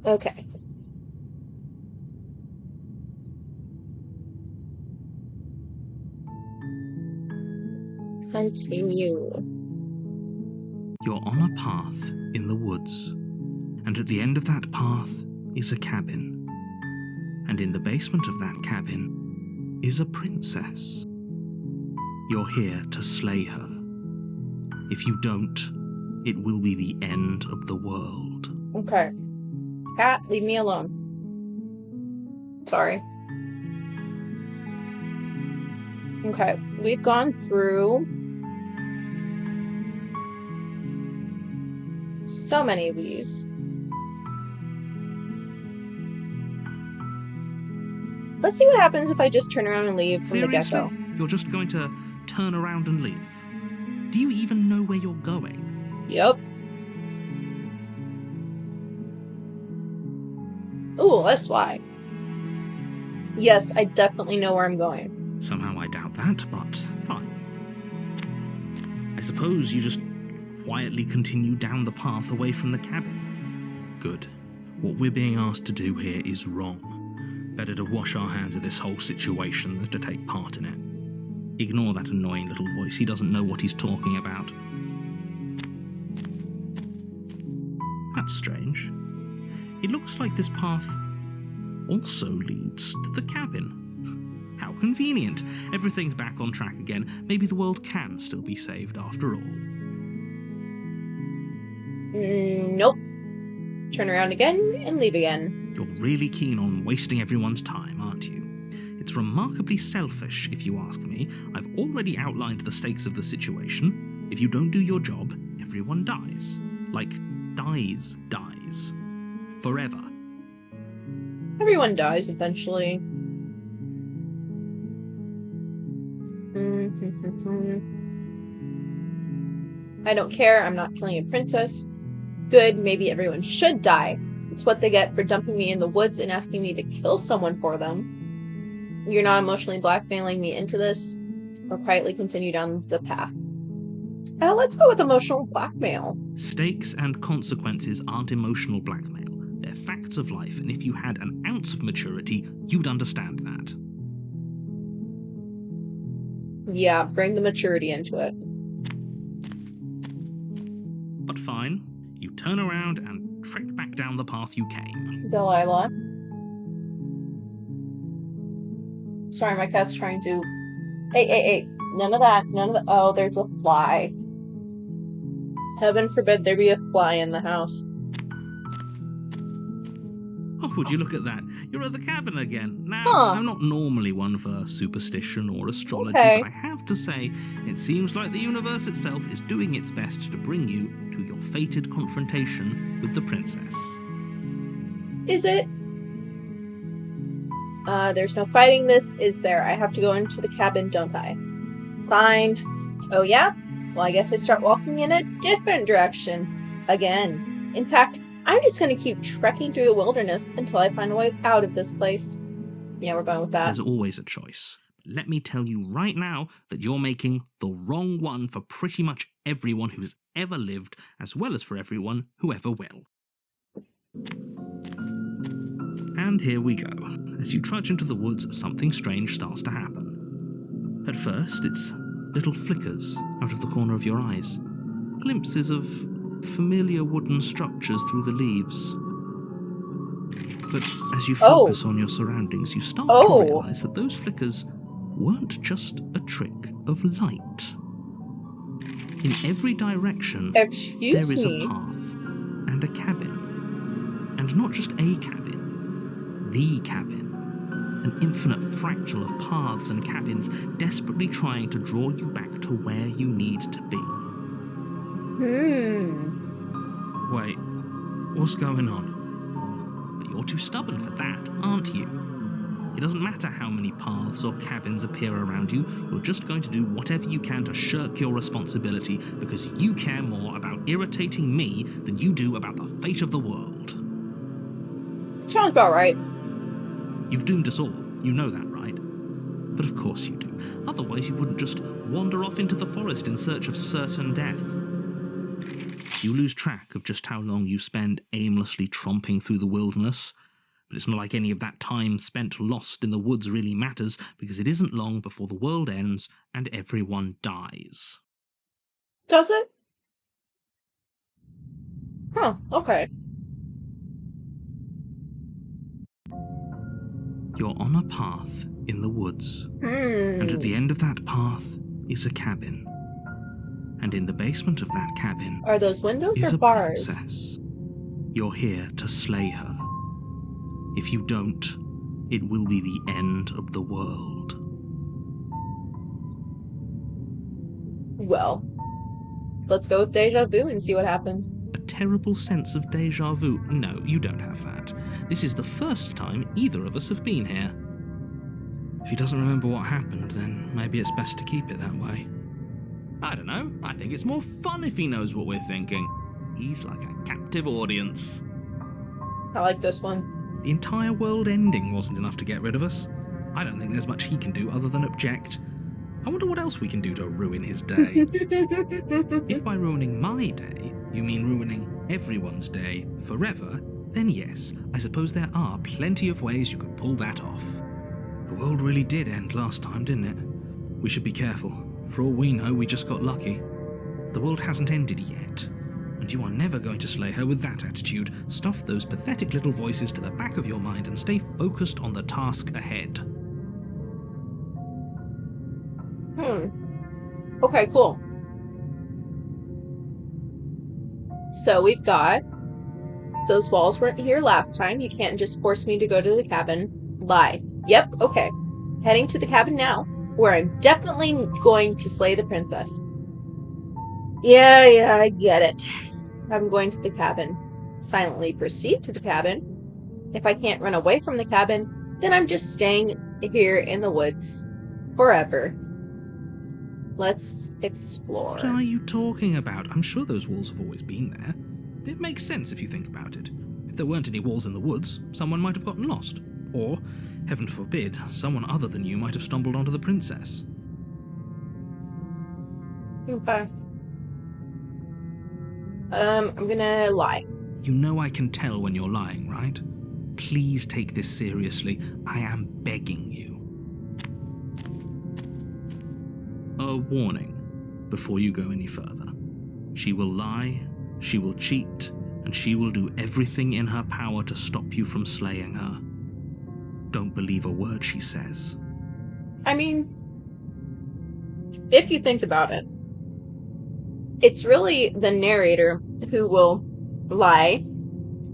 Okay. Continue. You're on a path in the woods, and at the end of that path is a cabin. And in the basement of that cabin is a princess. You're here to slay her. If you don't, it will be the end of the world. Okay. Cat, leave me alone. Sorry. Okay, we've gone through so many of these. Let's see what happens if I just turn around and leave from the get-go. Seriously? You're just going to turn around and leave? Do you even know where you're going? Yep. Ooh, let's fly. Yes, I definitely know where I'm going. Somehow I doubt that, but fine. I suppose you just quietly continue down the path away from the cabin. Good. What we're being asked to do here is wrong. Better to wash our hands of this whole situation than to take part in it. Ignore that annoying little voice. He doesn't know what he's talking about. That's strange. It looks like this path also leads to the cabin. How convenient. Everything's back on track again. Maybe the world can still be saved after all. Nope. Turn around again and leave again. You're really keen on wasting everyone's time, aren't you? It's remarkably selfish, if you ask me. I've already outlined the stakes of the situation. If you don't do your job, everyone dies. Like, dies. Forever. Everyone dies eventually. I don't care. I'm not killing a princess. Good, maybe everyone should die. It's what they get for dumping me in the woods and asking me to kill someone for them. You're not emotionally blackmailing me into this, or quietly continue down the path. Let's go with emotional blackmail. Stakes and consequences aren't emotional blackmail. They're facts of life, and if you had an ounce of maturity, you'd understand that. Yeah, bring the maturity into it. But fine, you turn around and trek back down the path you came. Delilah. Sorry, my cat's trying to... Hey. None of that. Oh, there's a fly. Heaven forbid there be a fly in the house. Oh, would you look at that? You're at the cabin again. Now, I'm not normally one for superstition or astrology, but I have to say, it seems like the universe itself is doing its best to bring you to your fated confrontation with the princess. Is it? There's no fighting this, is there? I have to go into the cabin, don't I? Fine. Oh yeah? Well, I guess I start walking in a different direction. Again. In fact, I'm just going to keep trekking through the wilderness until I find a way out of this place. Yeah, we're going with that. There's always a choice. Let me tell you right now that you're making the wrong one for pretty much everyone who's ever lived, as well as for everyone who ever will. And here we go. As you trudge into the woods, something strange starts to happen. At first, it's little flickers out of the corner of your eyes. Glimpses of familiar wooden structures through the leaves. But as you focus on your surroundings, you start to realize that those flickers weren't just a trick of light. In every direction, there is a path and a cabin. And not just a cabin, the cabin. An infinite fractal of paths and cabins desperately trying to draw you back to where you need to be. Wait, what's going on? But you're too stubborn for that, aren't you? It doesn't matter how many paths or cabins appear around you, you're just going to do whatever you can to shirk your responsibility because you care more about irritating me than you do about the fate of the world. Sounds about right. You've doomed us all, you know that, right? But of course you do. Otherwise you wouldn't just wander off into the forest in search of certain death. You lose track of just how long you spend aimlessly tromping through the wilderness, but it's not like any of that time spent lost in the woods really matters, because it isn't long before the world ends and everyone dies. Does it? Huh, okay. You're on a path in the woods, and at the end of that path is a cabin. And in the basement of that cabin Are those windows is or a bars? princess. You're here to slay her. If you don't, it will be the end of the world. Well, let's go with deja vu and see what happens. A terrible sense of deja vu. No, you don't have that. This is the first time either of us have been here. If he doesn't remember what happened, then maybe it's best to keep it that way. I don't know. I think it's more fun if he knows what we're thinking. He's like a captive audience. I like this one. The entire world ending wasn't enough to get rid of us. I don't think there's much he can do other than object. I wonder what else we can do to ruin his day. If by ruining my day, you mean ruining everyone's day forever, then yes, I suppose there are plenty of ways you could pull that off. The world really did end last time, didn't it? We should be careful. For all we know, we just got lucky. The world hasn't ended yet, and you are never going to slay her with that attitude. Stuff those pathetic little voices to the back of your mind and stay focused on the task ahead. Okay, cool. So we've got those walls weren't here last time. You can't just force me to go to the cabin. Lie. Yep, okay. Heading to the cabin now, where I'm definitely going to slay the princess. Yeah, I get it. I'm going to the cabin. Silently proceed to the cabin. If I can't run away from the cabin, then I'm just staying here in the woods. Forever. Let's explore. What are you talking about? I'm sure those walls have always been there. It makes sense if you think about it. If there weren't any walls in the woods, someone might have gotten lost. Or, heaven forbid, someone other than you might have stumbled onto the princess. Okay. I'm gonna lie. You know I can tell when you're lying, right? Please take this seriously. I am begging you. A warning before you go any further. She will lie, she will cheat, and she will do everything in her power to stop you from slaying her. Don't believe a word she says. I mean, if you think about it, it's really the narrator who will lie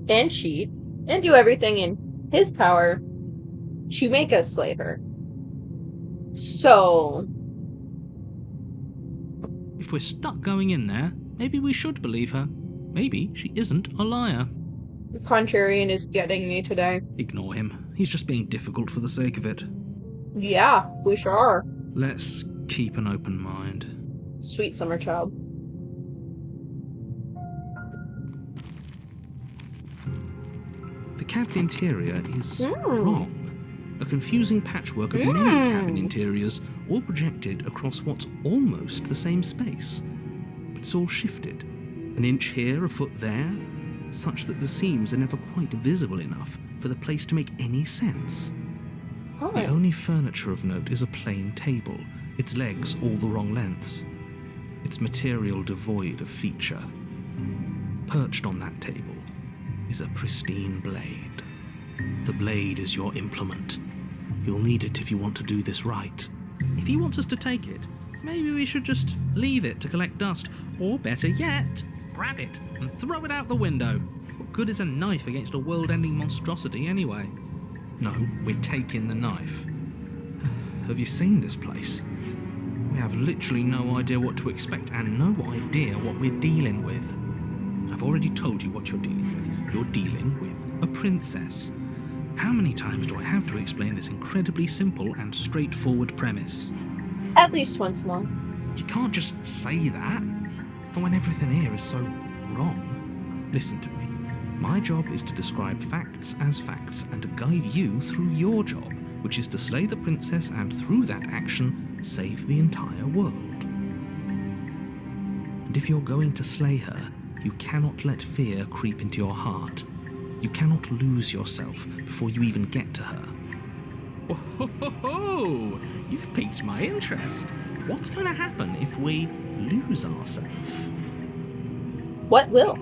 and cheat and do everything in his power to make us slay her. So, if we're stuck going in there, maybe we should believe her. Maybe she isn't a liar. Contrarian is getting me today. Ignore him. He's just being difficult for the sake of it. Yeah, we sure are. Let's keep an open mind. Sweet summer child. The cabin interior is wrong. A confusing patchwork of many cabin interiors, all projected across what's almost the same space. But it's all shifted. An inch here, a foot there, such that the seams are never quite visible enough for the place to make any sense. Oh. The only furniture of note is a plain table, its legs all the wrong lengths, its material devoid of feature. Perched on that table is a pristine blade. The blade is your implement. You'll need it if you want to do this right. If he wants us to take it, maybe we should just leave it to collect dust, or better yet, grab it and throw it out the window. What good is a knife against a world-ending monstrosity anyway? No, we're taking the knife. Have you seen this place? We have literally no idea what to expect and no idea what we're dealing with. I've already told you what you're dealing with. You're dealing with a princess. How many times do I have to explain this incredibly simple and straightforward premise? At least once more. You can't just say that. And when everything here is so wrong. Listen to me. My job is to describe facts as facts and to guide you through your job, which is to slay the princess and through that action, save the entire world. And if you're going to slay her, You cannot let fear creep into your heart. You cannot lose yourself before you even get to her. Oh, you've piqued my interest. What's going to happen if we lose ourselves? What will?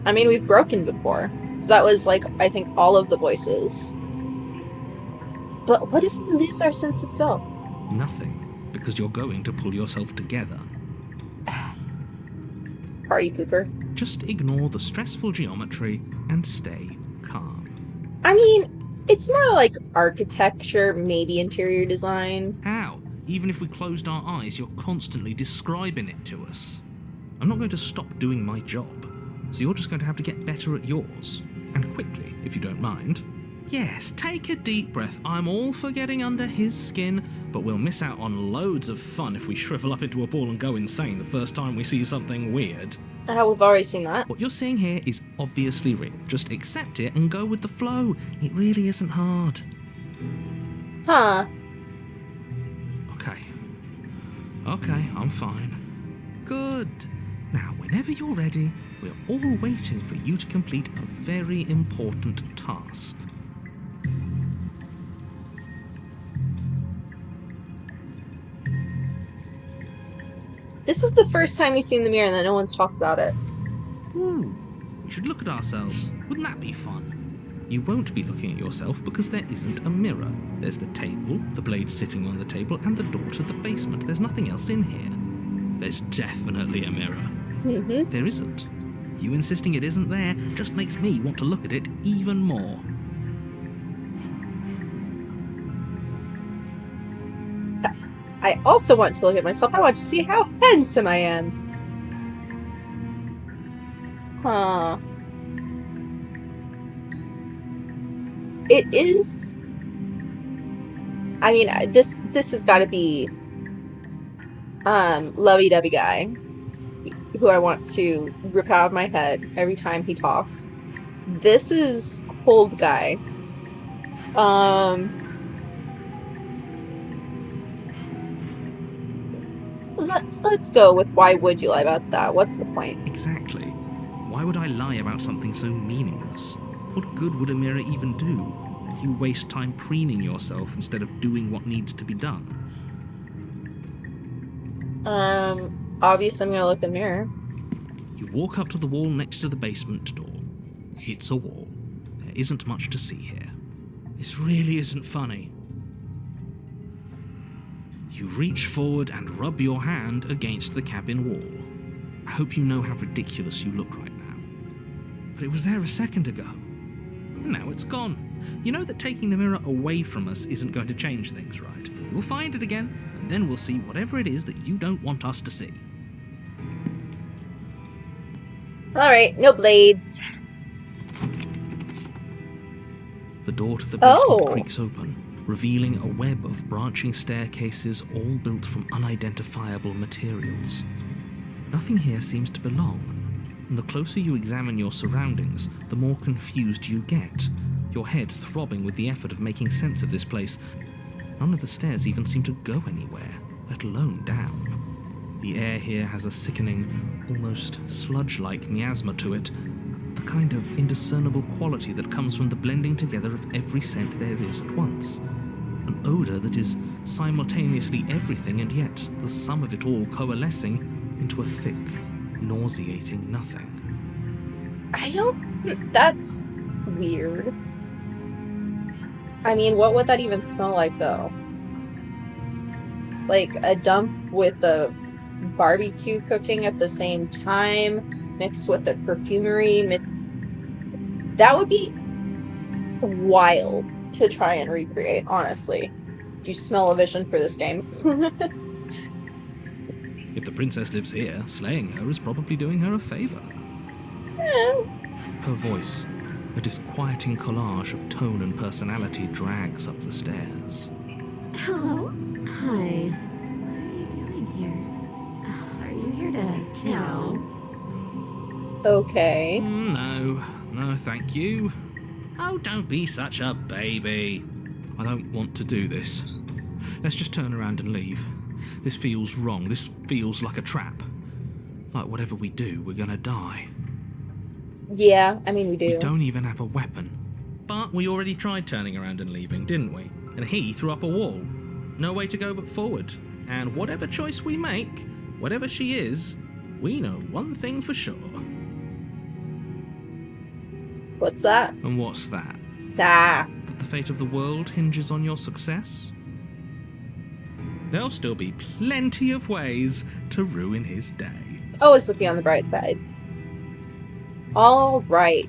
I mean, we've broken before. So that was, like, I think all of the voices. But what if we lose our sense of self? Nothing, because you're going to pull yourself together. Party pooper. Just ignore the stressful geometry and stay calm. I mean, it's more like architecture, maybe interior design. How? Even if we closed our eyes, you're constantly describing it to us. I'm not going to stop doing my job, so you're just going to have to get better at yours. And quickly, if you don't mind. Yes, take a deep breath. I'm all for getting under his skin, but we'll miss out on loads of fun if we shrivel up into a ball and go insane the first time we see something weird. We've already seen that. What you're seeing here is obviously real. Just accept it and go with the flow. It really isn't hard. Huh. Okay, I'm fine. Good. Now, whenever you're ready, we're all waiting for you to complete a very important task. This is the first time you've seen the mirror and that no one's talked about it. Ooh, we should look at ourselves. Wouldn't that be fun? You won't be looking at yourself because there isn't a mirror. There's the table, the blade sitting on the table, and the door to the basement. There's nothing else in here. There's definitely a mirror. Mm-hmm. There isn't. You insisting it isn't there just makes me want to look at it even more. I also want to look at myself. I want to see how handsome I am. Huh. It is... I mean, this has got to be Lovey-Dovey guy, who I want to rip out of my head every time he talks. This is Cold Guy. Let's go with why would you lie about that? What's the point? Exactly. Why would I lie about something so meaningless? What good would a mirror even do? Let you waste time preening yourself instead of doing what needs to be done. Obviously I'm gonna look in the mirror. You walk up to the wall next to the basement door. It's a wall. There isn't much to see here. This really isn't funny. You reach forward and rub your hand against the cabin wall. I hope you know how ridiculous you look right now. But it was there a second ago. And now it's gone. You know that taking the mirror away from us isn't going to change things, right? We'll find it again, and then we'll see whatever it is that you don't want us to see. Alright, no blades. The door to the basement Oh. creaks open, revealing a web of branching staircases all built from unidentifiable materials. Nothing here seems to belong, and the closer you examine your surroundings, the more confused you get, your head throbbing with the effort of making sense of this place. None of the stairs even seem to go anywhere, let alone down. The air here has a sickening, almost sludge-like miasma to it, the kind of indiscernible quality that comes from the blending together of every scent there is at once. An odour that is simultaneously everything and yet the sum of it all coalescing into a thick, nauseating nothing. That's weird. I mean, what would that even smell like, though? Like a dump with a barbecue cooking at the same time, mixed with the perfumery, That would be wild to try and recreate, honestly. Do you smell a vision for this game? If the princess lives here, slaying her is probably doing her a favour. Yeah. Her voice, a disquieting collage of tone and personality, drags up the stairs. Hello? Hi. What are you doing here? Are you here to kill? Okay. No, thank you. Oh, don't be such a baby. I don't want to do this. Let's just turn around and leave. This feels wrong. This feels like a trap. Like whatever we do, we're gonna die. Yeah, I mean, we do. We don't even have a weapon. But we already tried turning around and leaving, didn't we? And he threw up a wall. No way to go but forward. And whatever choice we make, whatever she is, we know one thing for sure. What's that? And what's that? Ah. That the fate of the world hinges on your success? There'll still be plenty of ways to ruin his day. Always looking on the bright side. All right.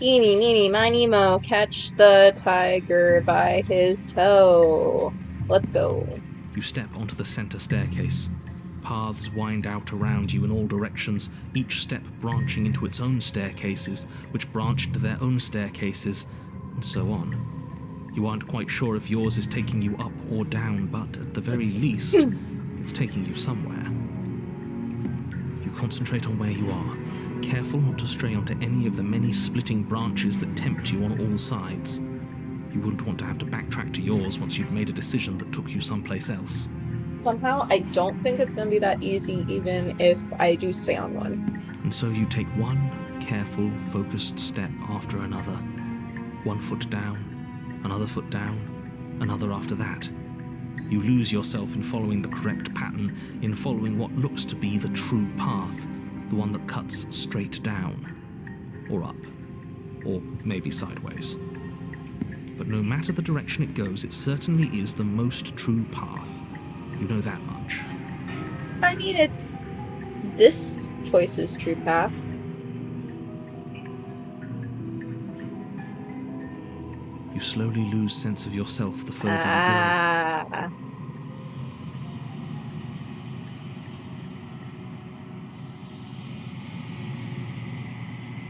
Eeny, meeny, miny, mo, catch the tiger by his toe. Let's go. You step onto the center staircase. Paths wind out around you in all directions, each step branching into its own staircases, which branch into their own staircases, and so on. You aren't quite sure if yours is taking you up or down, but at the very least, it's taking you somewhere. You concentrate on where you are, careful not to stray onto any of the many splitting branches that tempt you on all sides. You wouldn't want to have to backtrack to yours once you'd made a decision that took you someplace else. Somehow, I don't think it's going to be that easy, even if I do stay on one. And so you take one careful, focused step after another. 1 foot down, another foot down, another after that. You lose yourself in following the correct pattern, in following what looks to be the true path, the one that cuts straight down, or up, or maybe sideways. But no matter the direction it goes, it certainly is the most true path. You know that much. I mean, it's this choice's true path. You slowly lose sense of yourself the further you go. Ah.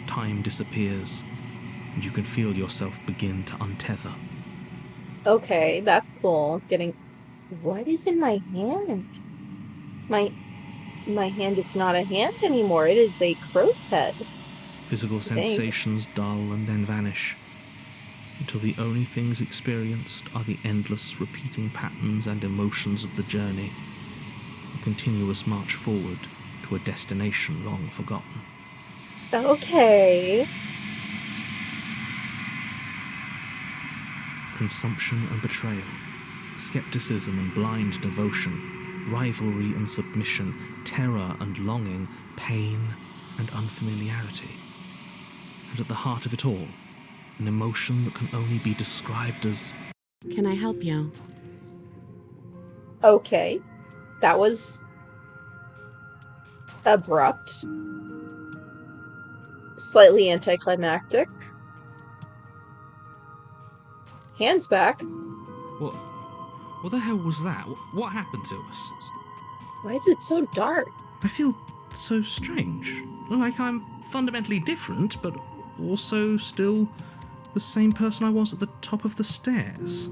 Time disappears, and you can feel yourself begin to untether. Okay, that's cool. What is in my hand? My hand is not a hand anymore. It is a crow's head. Physical sensations dull and then vanish, until the only things experienced are the endless repeating patterns and emotions of the journey, a continuous march forward to a destination long forgotten. Okay. Consumption and betrayal, skepticism and blind devotion, rivalry and submission, terror and longing, pain and unfamiliarity. And at the heart of it all, an emotion that can only be described as... Can I help you? Okay. That was abrupt. Slightly anticlimactic. Hands back. What the hell was that? What happened to us? Why is it so dark? I feel so strange. Like I'm fundamentally different, but also still the same person I was at the top of the stairs.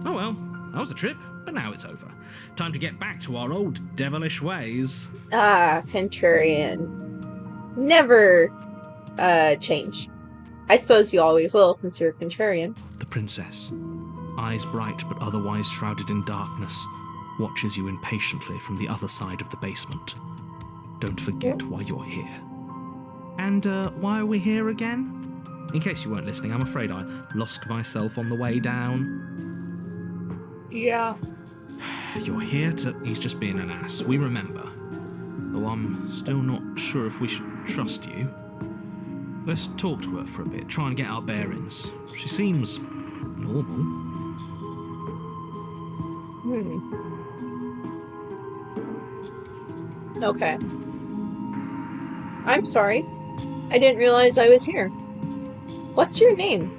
Oh well, that was a trip, but now it's over. Time to get back to our old devilish ways. Ah, Contrarian. Never, change. I suppose you always will, since you're a Contrarian. The princess, eyes bright but otherwise shrouded in darkness, watches you impatiently from the other side of the basement. Don't forget why you're here. And, why are we here again? In case you weren't listening, I'm afraid I lost myself on the way down. Yeah. You're here to... He's just being an ass. We remember. Though I'm still not sure if we should trust you. Let's talk to her for a bit, try and get our bearings. She seems normal. Okay. I'm sorry. I didn't realize I was here. What's your name?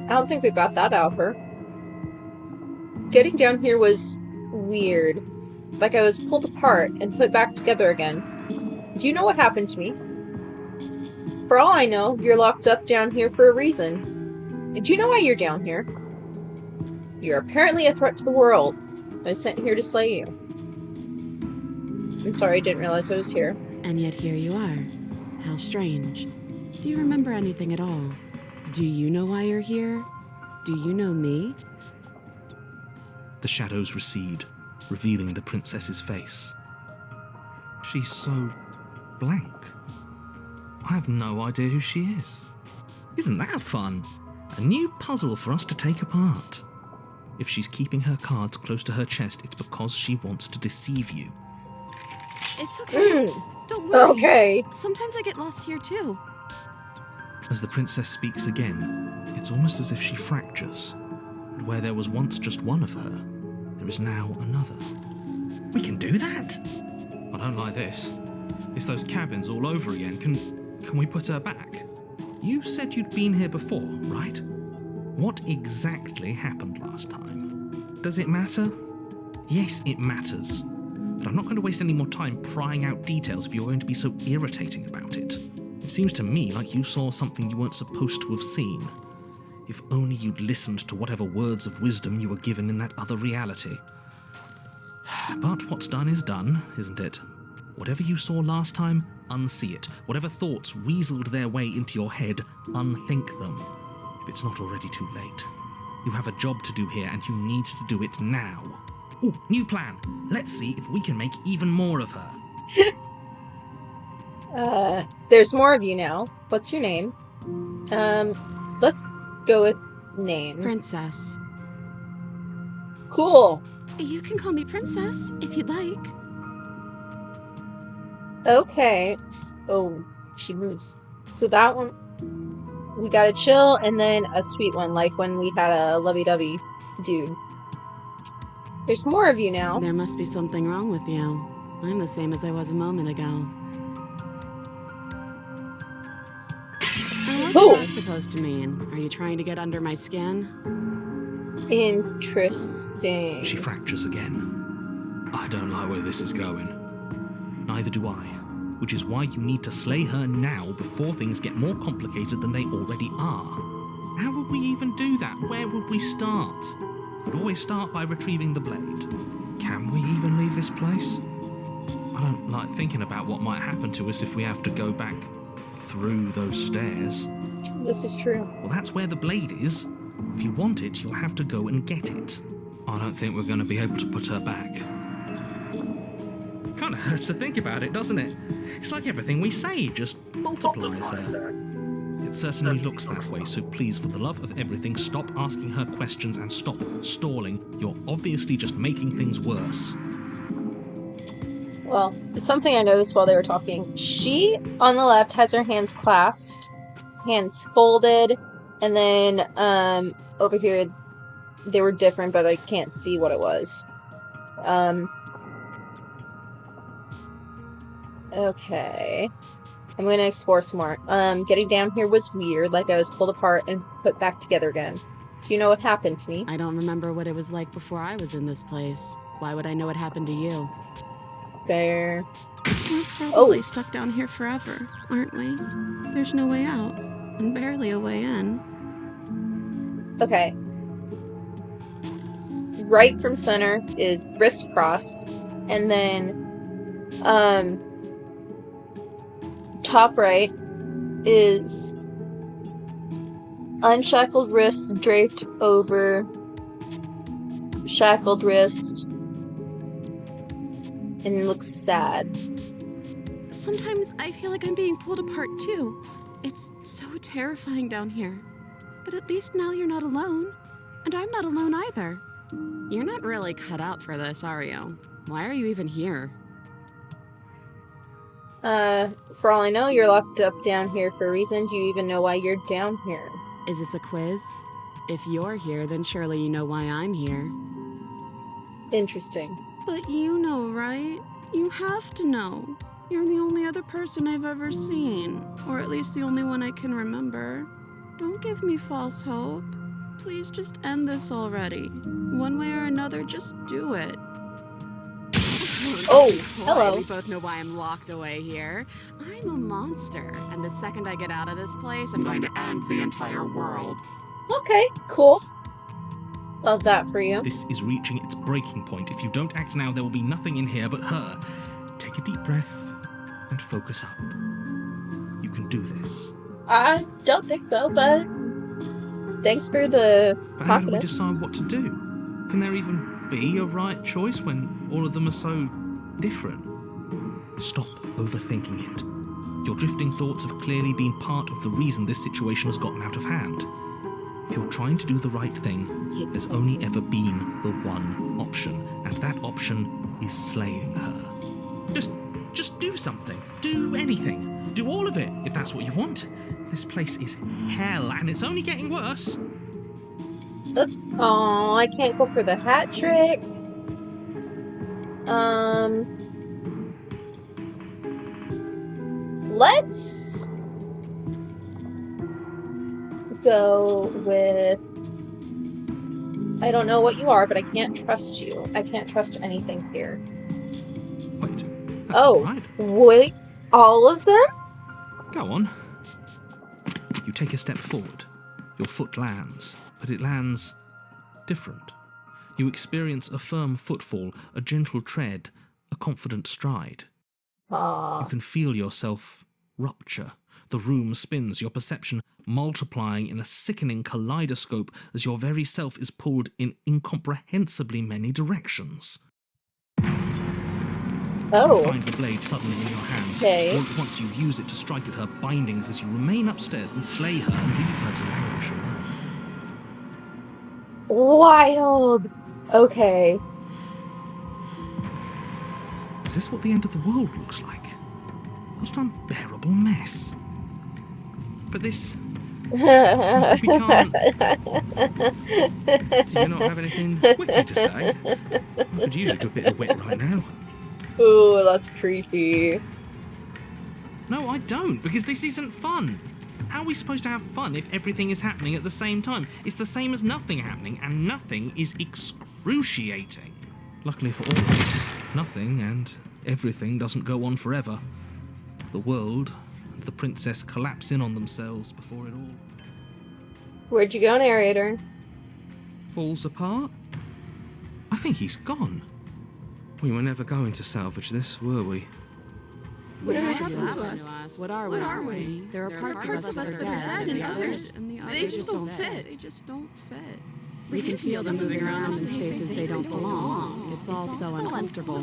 I don't think we got that out of her. Getting down here was weird. Like I was pulled apart and put back together again. Do you know what happened to me? For all I know, you're locked up down here for a reason. And do you know why you're down here? You're apparently a threat to the world. I was sent here to slay you. I'm sorry, I didn't realize I was here. And yet here you are. How strange. Do you remember anything at all? Do you know why you're here? Do you know me? The shadows recede. revealing the princess's face. She's so blank. I have no idea who she is. Isn't that fun? A new puzzle for us to take apart. If she's keeping her cards close to her chest, it's because she wants to deceive you. It's okay. Don't worry. Okay. Sometimes I get lost here too. As the princess speaks again, it's almost as if she fractures. And where there was once just one of her, there is now another. We can do that? I don't like this. It's those cabins all over again. Can we put her back? You said you'd been here before, right? What exactly happened last time? Does it matter? Yes, it matters. But I'm not going to waste any more time prying out details if you're going to be so irritating about it. It seems to me like you saw something you weren't supposed to have seen. If only you'd listened to whatever words of wisdom you were given in that other reality. But what's done is done, isn't it? Whatever you saw last time, unsee it. Whatever thoughts weaseled their way into your head, unthink them. If it's not already too late. You have a job to do here, and you need to do it now. Ooh, new plan. Let's see if we can make even more of her. There's more of you now. What's your name? Let's go with name. Princess. Cool. You can call me Princess if you'd like. Okay. Oh, she moves. So that one, we got a chill and then a sweet one, like when we had a lovey-dovey dude. There's more of you now. There must be something wrong with you. I'm the same as I was a moment ago. What's that supposed to mean? Are you trying to get under my skin? Interesting. She fractures again. I don't like where this is going. Neither do I. Which is why you need to slay her now before things get more complicated than they already are. How would we even do that? Where would we start? We'd always start by retrieving the blade. Can we even leave this place? I don't like thinking about what might happen to us if we have to go back through those stairs. This is true. Well, that's where the blade is. If you want it, you'll have to go and get it. I don't think we're going to be able to put her back. Kind of hurts to think about it, doesn't it? It's like everything we say just multiplies her. It certainly looks that way, so please, for the love of everything, stop asking her questions and stop stalling. You're obviously just making things worse. Well, something I noticed while they were talking. She, on the left, has her hands clasped, hands folded, and then, over here, they were different, but I can't see what it was. Okay. I'm gonna explore some more. Getting down here was weird, like I was pulled apart and put back together again. Do you know what happened to me? I don't remember what it was like before I was in this place. Why would I know what happened to you? Fair. We're probably stuck down here forever, aren't we? There's no way out, and barely a way in. Okay. Right from center is wrist cross, and then, top right is unshackled wrist draped over shackled wrist, and it looks sad. Sometimes I feel like I'm being pulled apart too. It's so terrifying down here. But at least now you're not alone. And I'm not alone either. You're not really cut out for this, are you? Why are you even here? For all I know, you're locked up down here for a reason. Do you even know why you're down here? Is this a quiz? If you're here, then surely you know why I'm here. Interesting. But you know, right? You have to know. You're the only other person I've ever seen. Or at least the only one I can remember. Don't give me false hope. Please just end this already. One way or another, just do it. Oh, hello. We both know why I'm locked away here. I'm a monster, and the second I get out of this place, I'm going to end the entire world. Okay, cool. Love that for you. This is reaching its breaking point. If you don't act now, there will be nothing in here but her. Take a deep breath and focus up. You can do this. I don't think so, but thanks for the But how do we confidence. decide what to do? Can there even be a right choice when all of them are so different? Stop overthinking it. Your drifting thoughts have clearly been part of the reason this situation has gotten out of hand. If you're trying to do the right thing, there's only ever been the one option, and that option is slaying her. Just do something. Do anything. Do all of it, if that's what you want. This place is hell, and it's only getting worse. Oh, I can't go for the hat trick. Let's go with... I don't know what you are, but I can't trust you. I can't trust anything here. Wait. That's Oh, not right. wait. All of them? Go on. You take a step forward. Your foot lands, but it lands different. You experience a firm footfall, a gentle tread, a confident stride. You can feel yourself rupture. The room spins, your perception multiplying in a sickening kaleidoscope as your very self is pulled in incomprehensibly many directions. Oh. You find the blade suddenly in your hands. Okay. All at once you use it to strike at her bindings as you remain upstairs and slay her and leave her to languish alone. Wild. Okay. Is this what the end of the world looks like? What an unbearable mess. But this... we can't... Do you not have anything witty to say? I could use a good bit of wit right now. Ooh, that's creepy. No, I don't, because this isn't fun. How are we supposed to have fun if everything is happening at the same time? It's the same as nothing happening, and nothing is excruciating. Luckily for all of us, nothing and everything doesn't go on forever. The world and the princess collapse in on themselves before it all Where'd you go, narrator? falls apart. I think he's gone. We were never going to salvage this, were we? What happened to us? What are we? There are parts of us that are dead, and others, they just don't fit. They just don't fit. We can feel them moving around in spaces they don't belong. It's all so uncomfortable.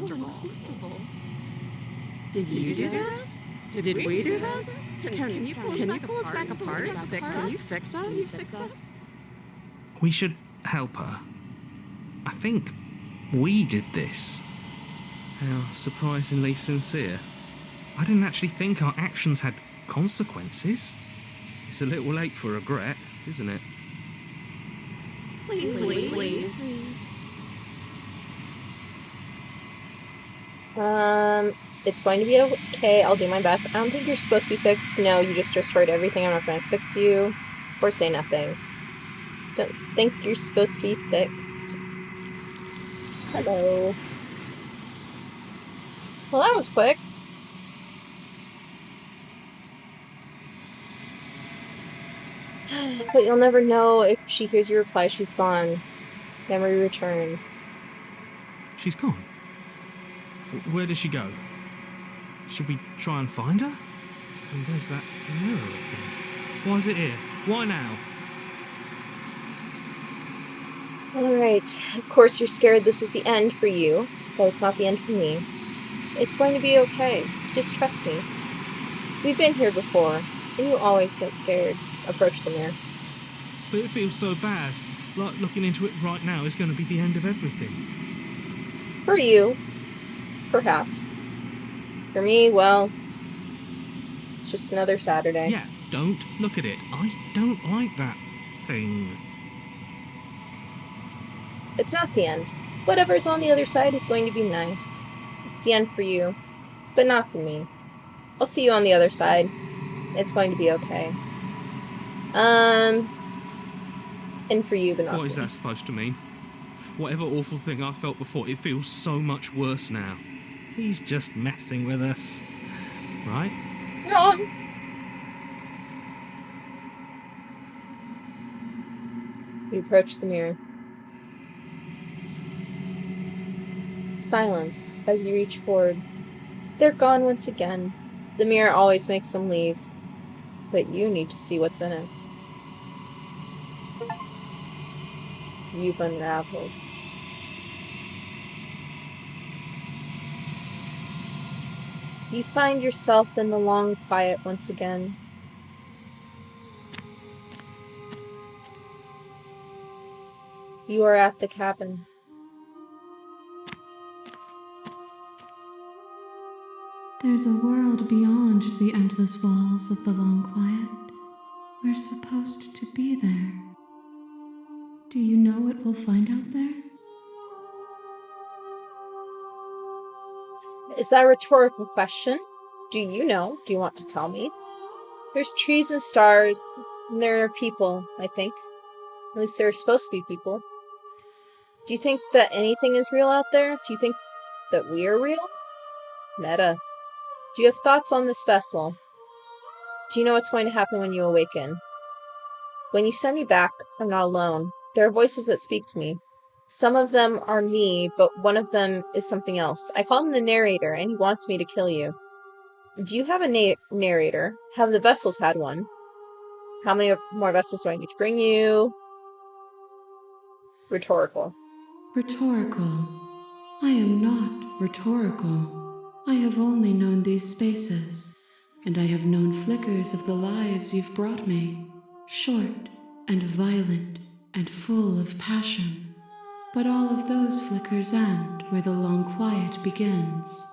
Did you do this? Did we do this? Can you pull us back apart? Can you fix us? We should help her. I think we did this. How surprisingly sincere. I didn't actually think our actions had consequences. It's a little late for regret, isn't it? Please. It's going to be okay. I'll do my best. I don't think you're supposed to be fixed. No, you just destroyed everything. I'm not going to fix you or say nothing. Don't think you're supposed to be fixed. Hello. Well, that was quick. But you'll never know if she hears your reply. She's gone. Memory returns. She's gone. Where did she go? Should we try and find her? And there's that mirror again. Why is it here? Why now? Alright, of course you're scared this is the end for you, but it's not the end for me. It's going to be okay. Just trust me. We've been here before, and you always get scared. Approach the mirror. But it feels so bad. Like looking into it right now is going to be the end of everything. For you, perhaps. For me, well, it's just another Saturday. Yeah, don't look at it. I don't like that thing. It's not the end. Whatever's on the other side is going to be nice. It's the end for you, but not for me. I'll see you on the other side. It's going to be okay. And for you, but not What is for me. that supposed to mean? Whatever awful thing I felt before, it feels so much worse now. He's just messing with us. Right? Wrong. You approach the mirror. Silence as you reach forward. They're gone once again. The mirror always makes them leave. But you need to see what's in it. You've unraveled. You find yourself in the long quiet once again. You are at the cabin. There's a world beyond the endless walls of the long quiet. We're supposed to be there. Do you know what we'll find out there? Is that a rhetorical question? Do you know? Do you want to tell me? There's trees and stars, and there are people, I think. At least there are supposed to be people. Do you think that anything is real out there? Do you think that we are real? Meta. Do you have thoughts on this vessel? Do you know what's going to happen when you awaken? When you send me back, I'm not alone. There are voices that speak to me. Some of them are me, but one of them is something else. I call him the narrator, and he wants me to kill you. Do you have a narrator? Have the vessels had one? How many more vessels do I need to bring you? Rhetorical. Rhetorical. I am not rhetorical. I have only known these spaces, and I have known flickers of the lives you've brought me, short and violent and full of passion. But all of those flickers end where the long quiet begins.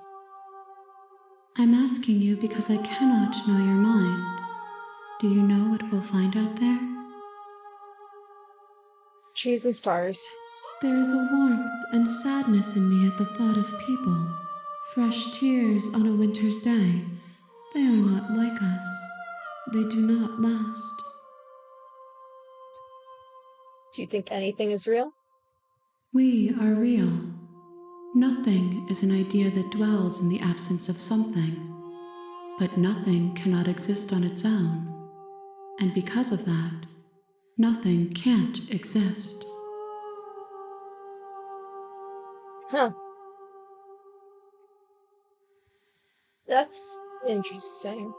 I'm asking you because I cannot know your mind. Do you know what we'll find out there? Trees and stars. There is a warmth and sadness in me at the thought of people. Fresh tears on a winter's day. They are not like us. They do not last. Do you think anything is real? We are real. Nothing is an idea that dwells in the absence of something. But nothing cannot exist on its own. And because of that, nothing can't exist. Huh. That's interesting.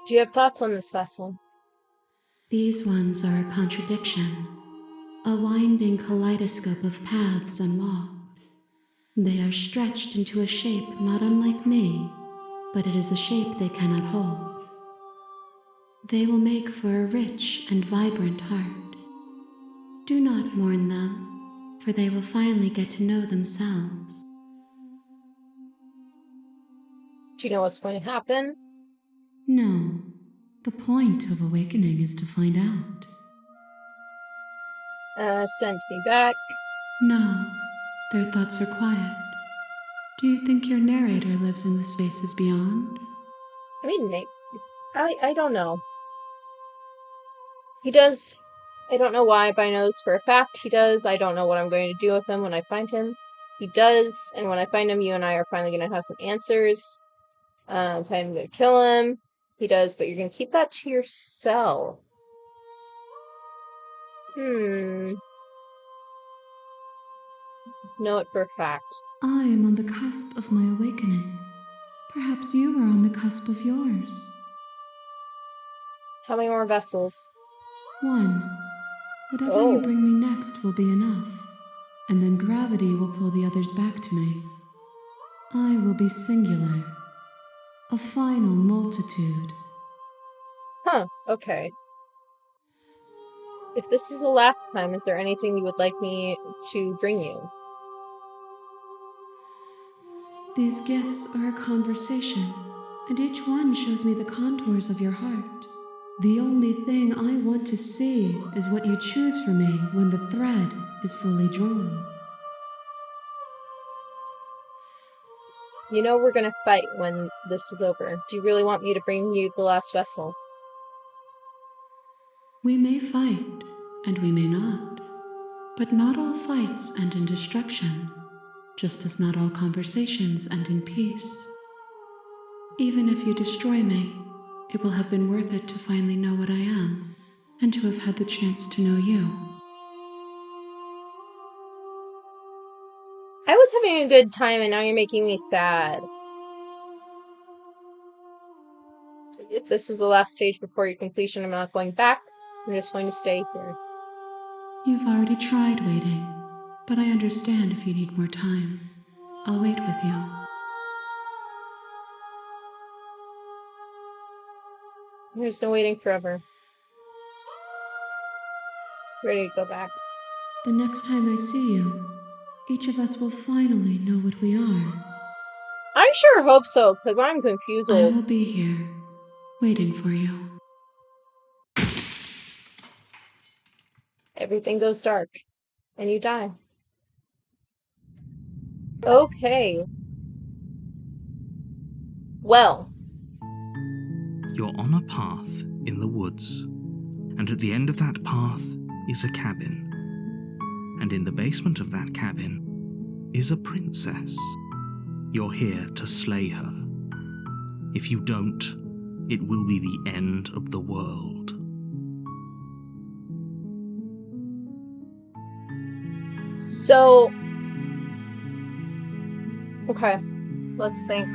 Do you have thoughts on this vessel? These ones are a contradiction, a winding kaleidoscope of paths unwalked. They are stretched into a shape not unlike me, but it is a shape they cannot hold. They will make for a rich and vibrant heart. Do not mourn them, for they will finally get to know themselves. Do you know what's going to happen? No, the point of awakening is to find out. Send me back. No, their thoughts are quiet. Do you think your narrator lives in the spaces beyond? I mean, maybe. I don't know. He does. I don't know why, but I know this for a fact. He does. I don't know what I'm going to do with him when I find him. He does, and when I find him, you and I are finally going to have some answers. If I'm going to kill him, he does, but you're going to keep that to yourself. Know it for a fact. I am on the cusp of my awakening. Perhaps you are on the cusp of yours. How many more vessels? One. Whatever you bring me next will be enough, and then gravity will pull the others back to me. I will be singular, a final multitude. Huh, okay. If this is the last time, is there anything you would like me to bring you? These gifts are a conversation, and each one shows me the contours of your heart. The only thing I want to see is what you choose for me when the thread is fully drawn. You know we're gonna fight when this is over. Do you really want me to bring you the last vessel? We may fight, and we may not. But not all fights end in destruction, just as not all conversations end in peace. Even if you destroy me, it will have been worth it to finally know what I am, and to have had the chance to know you. I was having a good time and now you're making me sad. If this is the last stage before your completion, I'm not going back. I'm just going to stay here. You've already tried waiting, but I understand if you need more time. I'll wait with you. There's no waiting forever. Ready to go back. The next time I see you, each of us will finally know what we are. I sure hope so, because I'm confused. I will be here, waiting for you. Everything goes dark, and you die. Okay. Well. You're on a path in the woods, and at the end of that path is a cabin. And in the basement of that cabin is a princess. You're here to slay her. If you don't, it will be the end of the world. So, okay, let's think.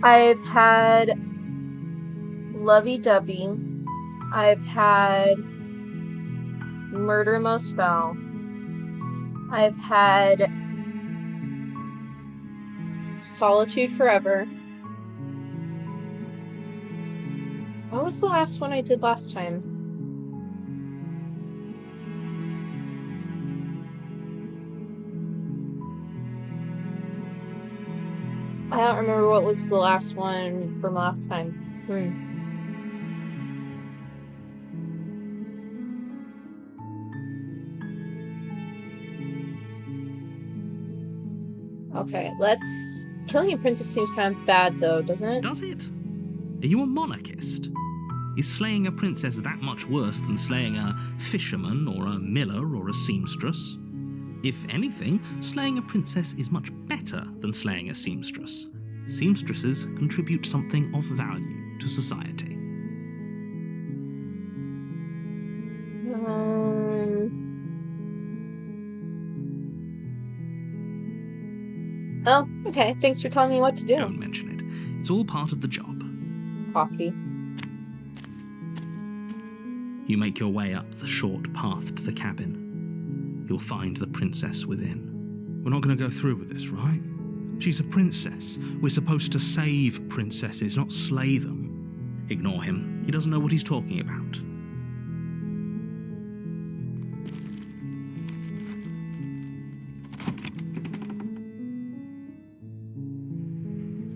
I've had Lovey-Dovey. I've had Murder Most Foul. I've had Solitude Forever. What was the last one I did last time? I don't remember what was the last one from last time. Okay, let's... Killing a princess seems kind of bad, though, doesn't it? Does it? Are you a monarchist? Is slaying a princess that much worse than slaying a fisherman or a miller or a seamstress? If anything, slaying a princess is much better than slaying a seamstress. Seamstresses contribute something of value to society. Oh, okay. Thanks for telling me what to do. Don't mention it. It's all part of the job. Coffee. You make your way up the short path to the cabin. You'll find the princess within. We're not going to go through with this, right? She's a princess. We're supposed to save princesses, not slay them. Ignore him. He doesn't know what he's talking about.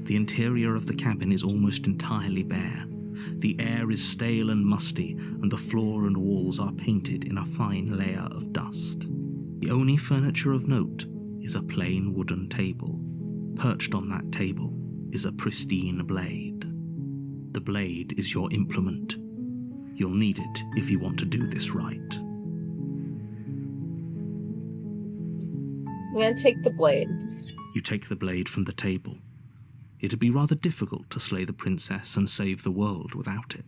The interior of the cabin is almost entirely bare. The air is stale and musty, and the floor and walls are painted in a fine layer of dust. The only furniture of note is a plain wooden table. Perched on that table is a pristine blade. The blade is your implement. You'll need it if you want to do this right. I'm gonna take the blade. You take the blade from the table. It'd be rather difficult to slay the princess and save the world without it.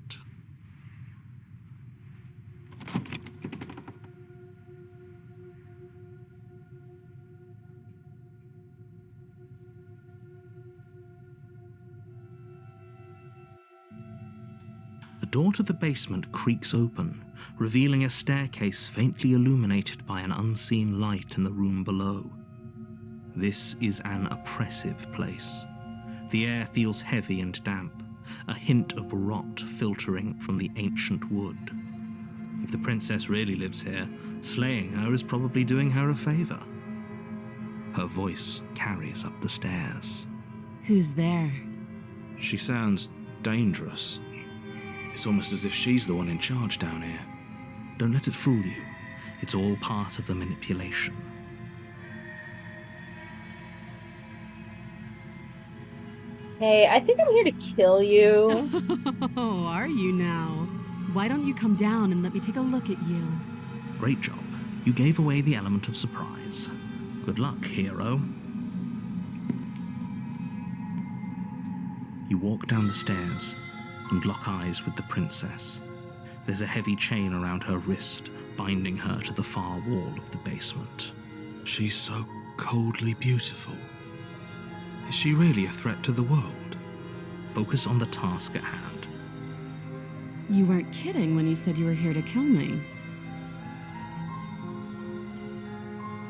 The door to the basement creaks open, revealing a staircase faintly illuminated by an unseen light in the room below. This is an oppressive place. The air feels heavy and damp, a hint of rot filtering from the ancient wood. If the princess really lives here, slaying her is probably doing her a favor. Her voice carries up the stairs. Who's there? She sounds dangerous. It's almost as if she's the one in charge down here. Don't let it fool you. It's all part of the manipulation. Hey, I think I'm here to kill you. Oh, are you now? Why don't you come down and let me take a look at you? Great job. You gave away the element of surprise. Good luck, hero. You walk down the stairs and lock eyes with the princess. There's a heavy chain around her wrist, binding her to the far wall of the basement. She's so coldly beautiful. Is she really a threat to the world? Focus on the task at hand. You weren't kidding when you said you were here to kill me.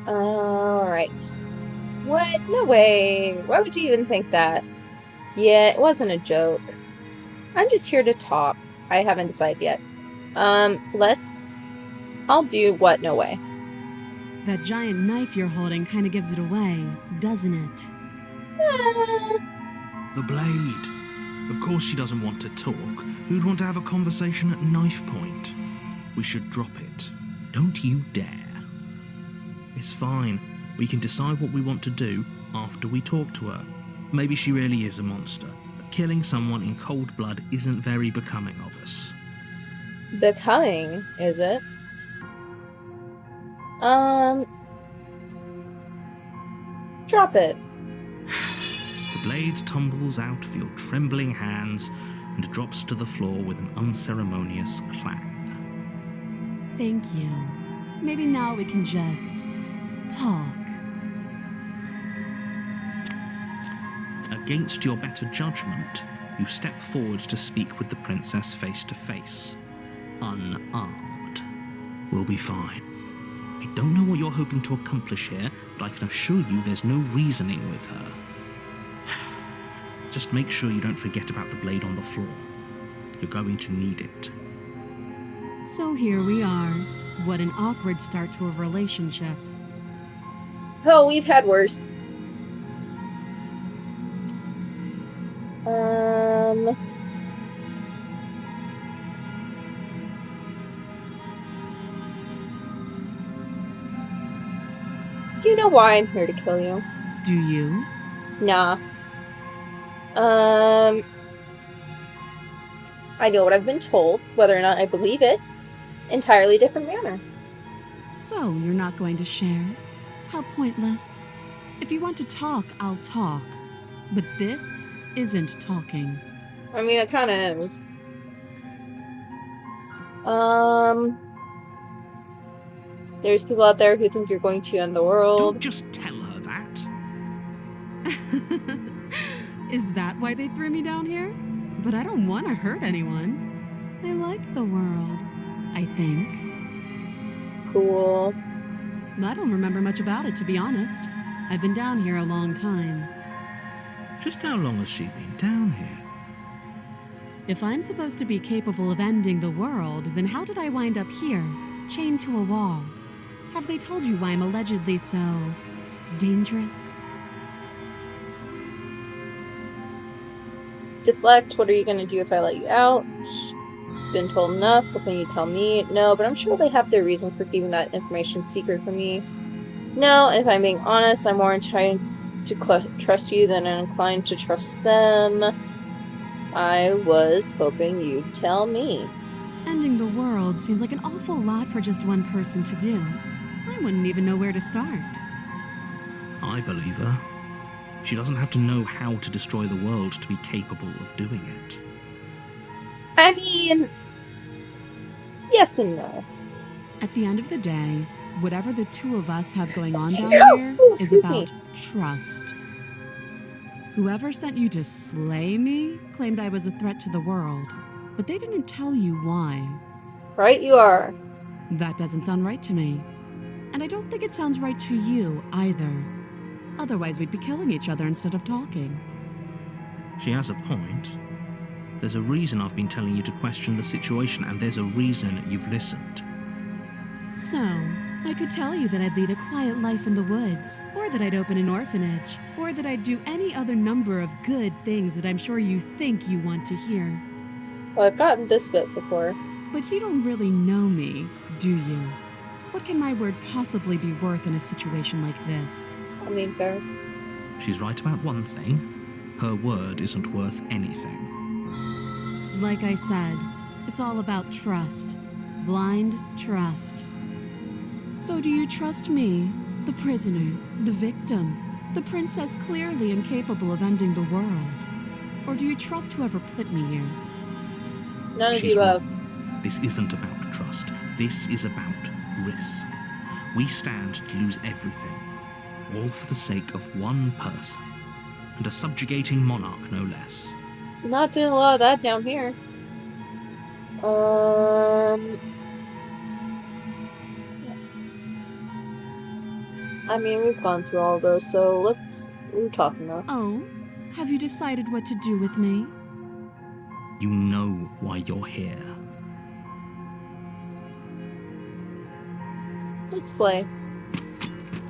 Alright. What? No way. Why would you even think that? Yeah, it wasn't a joke. I'm just here to talk. I haven't decided yet. I'll do what? No way. That giant knife you're holding kind of gives it away, doesn't it? The blade. Of course she doesn't want to talk. Who'd want to have a conversation at knife point? We should drop it. Don't you dare. It's fine. We can decide what we want to do after we talk to her. Maybe she really is a monster. But killing someone in cold blood isn't very becoming of us. Becoming, is it? Drop it. The blade tumbles out of your trembling hands and drops to the floor with an unceremonious clang. Thank you. Maybe now we can just talk. Against your better judgment, you step forward to speak with the princess face to face, unarmed. We'll be fine. I don't know what you're hoping to accomplish here, but I can assure you there's no reasoning with her. Just make sure you don't forget about the blade on the floor. You're going to need it. So here we are. What an awkward start to a relationship. Oh, we've had worse. Do you know why I'm here to kill you? Do you? Nah. I know what I've been told, whether or not I believe it. Entirely different manner. So you're not going to share? How pointless. If you want to talk, I'll talk. But this isn't talking. I mean, it kind of is. There's people out there who think you're going to end the world. Don't just tell her that. Is that why they threw me down here? But I don't want to hurt anyone. I like the world, I think. Cool. I don't remember much about it, to be honest. I've been down here a long time. Just how long has she been down here? If I'm supposed to be capable of ending the world, then how did I wind up here, chained to a wall? Have they told you why I'm allegedly so dangerous? Deflect, what are you going to do if I let you out? Been told enough. What can you tell me? No, but I'm sure they have their reasons for keeping that information secret from me. No, and if I'm being honest, I'm more inclined to trust you than I'm inclined to trust them. I was hoping you'd tell me. Ending the world seems like an awful lot for just one person to do. I wouldn't even know where to start. I believe her. She doesn't have to know how to destroy the world to be capable of doing it. I mean, yes and no. At the end of the day, whatever the two of us have going on down here Oh, is excuse about trust. Whoever sent you to slay me claimed I was a threat to the world, but they didn't tell you why. Right you are. That doesn't sound right to me. And I don't think it sounds right to you either. Otherwise, we'd be killing each other instead of talking. She has a point. There's a reason I've been telling you to question the situation, and there's a reason you've listened. So, I could tell you that I'd lead a quiet life in the woods, or that I'd open an orphanage, or that I'd do any other number of good things that I'm sure you think you want to hear. Well, I've gotten this bit before. But you don't really know me, do you? What can my word possibly be worth in a situation like this? I mean, fair. She's right about one thing. Her word isn't worth anything. Like I said, it's all about trust. Blind trust. So do you trust me, the prisoner, the victim, the princess clearly incapable of ending the world? Or do you trust whoever put me here? None of She's the above. wrong. This isn't about trust. This is about risk. We stand to lose everything, all for the sake of one person, and a subjugating monarch, no less. Not doing a lot of that down here. I mean, we've gone through all those, so we're talking now. Oh, have you decided what to do with me? You know why you're here. Let's slay.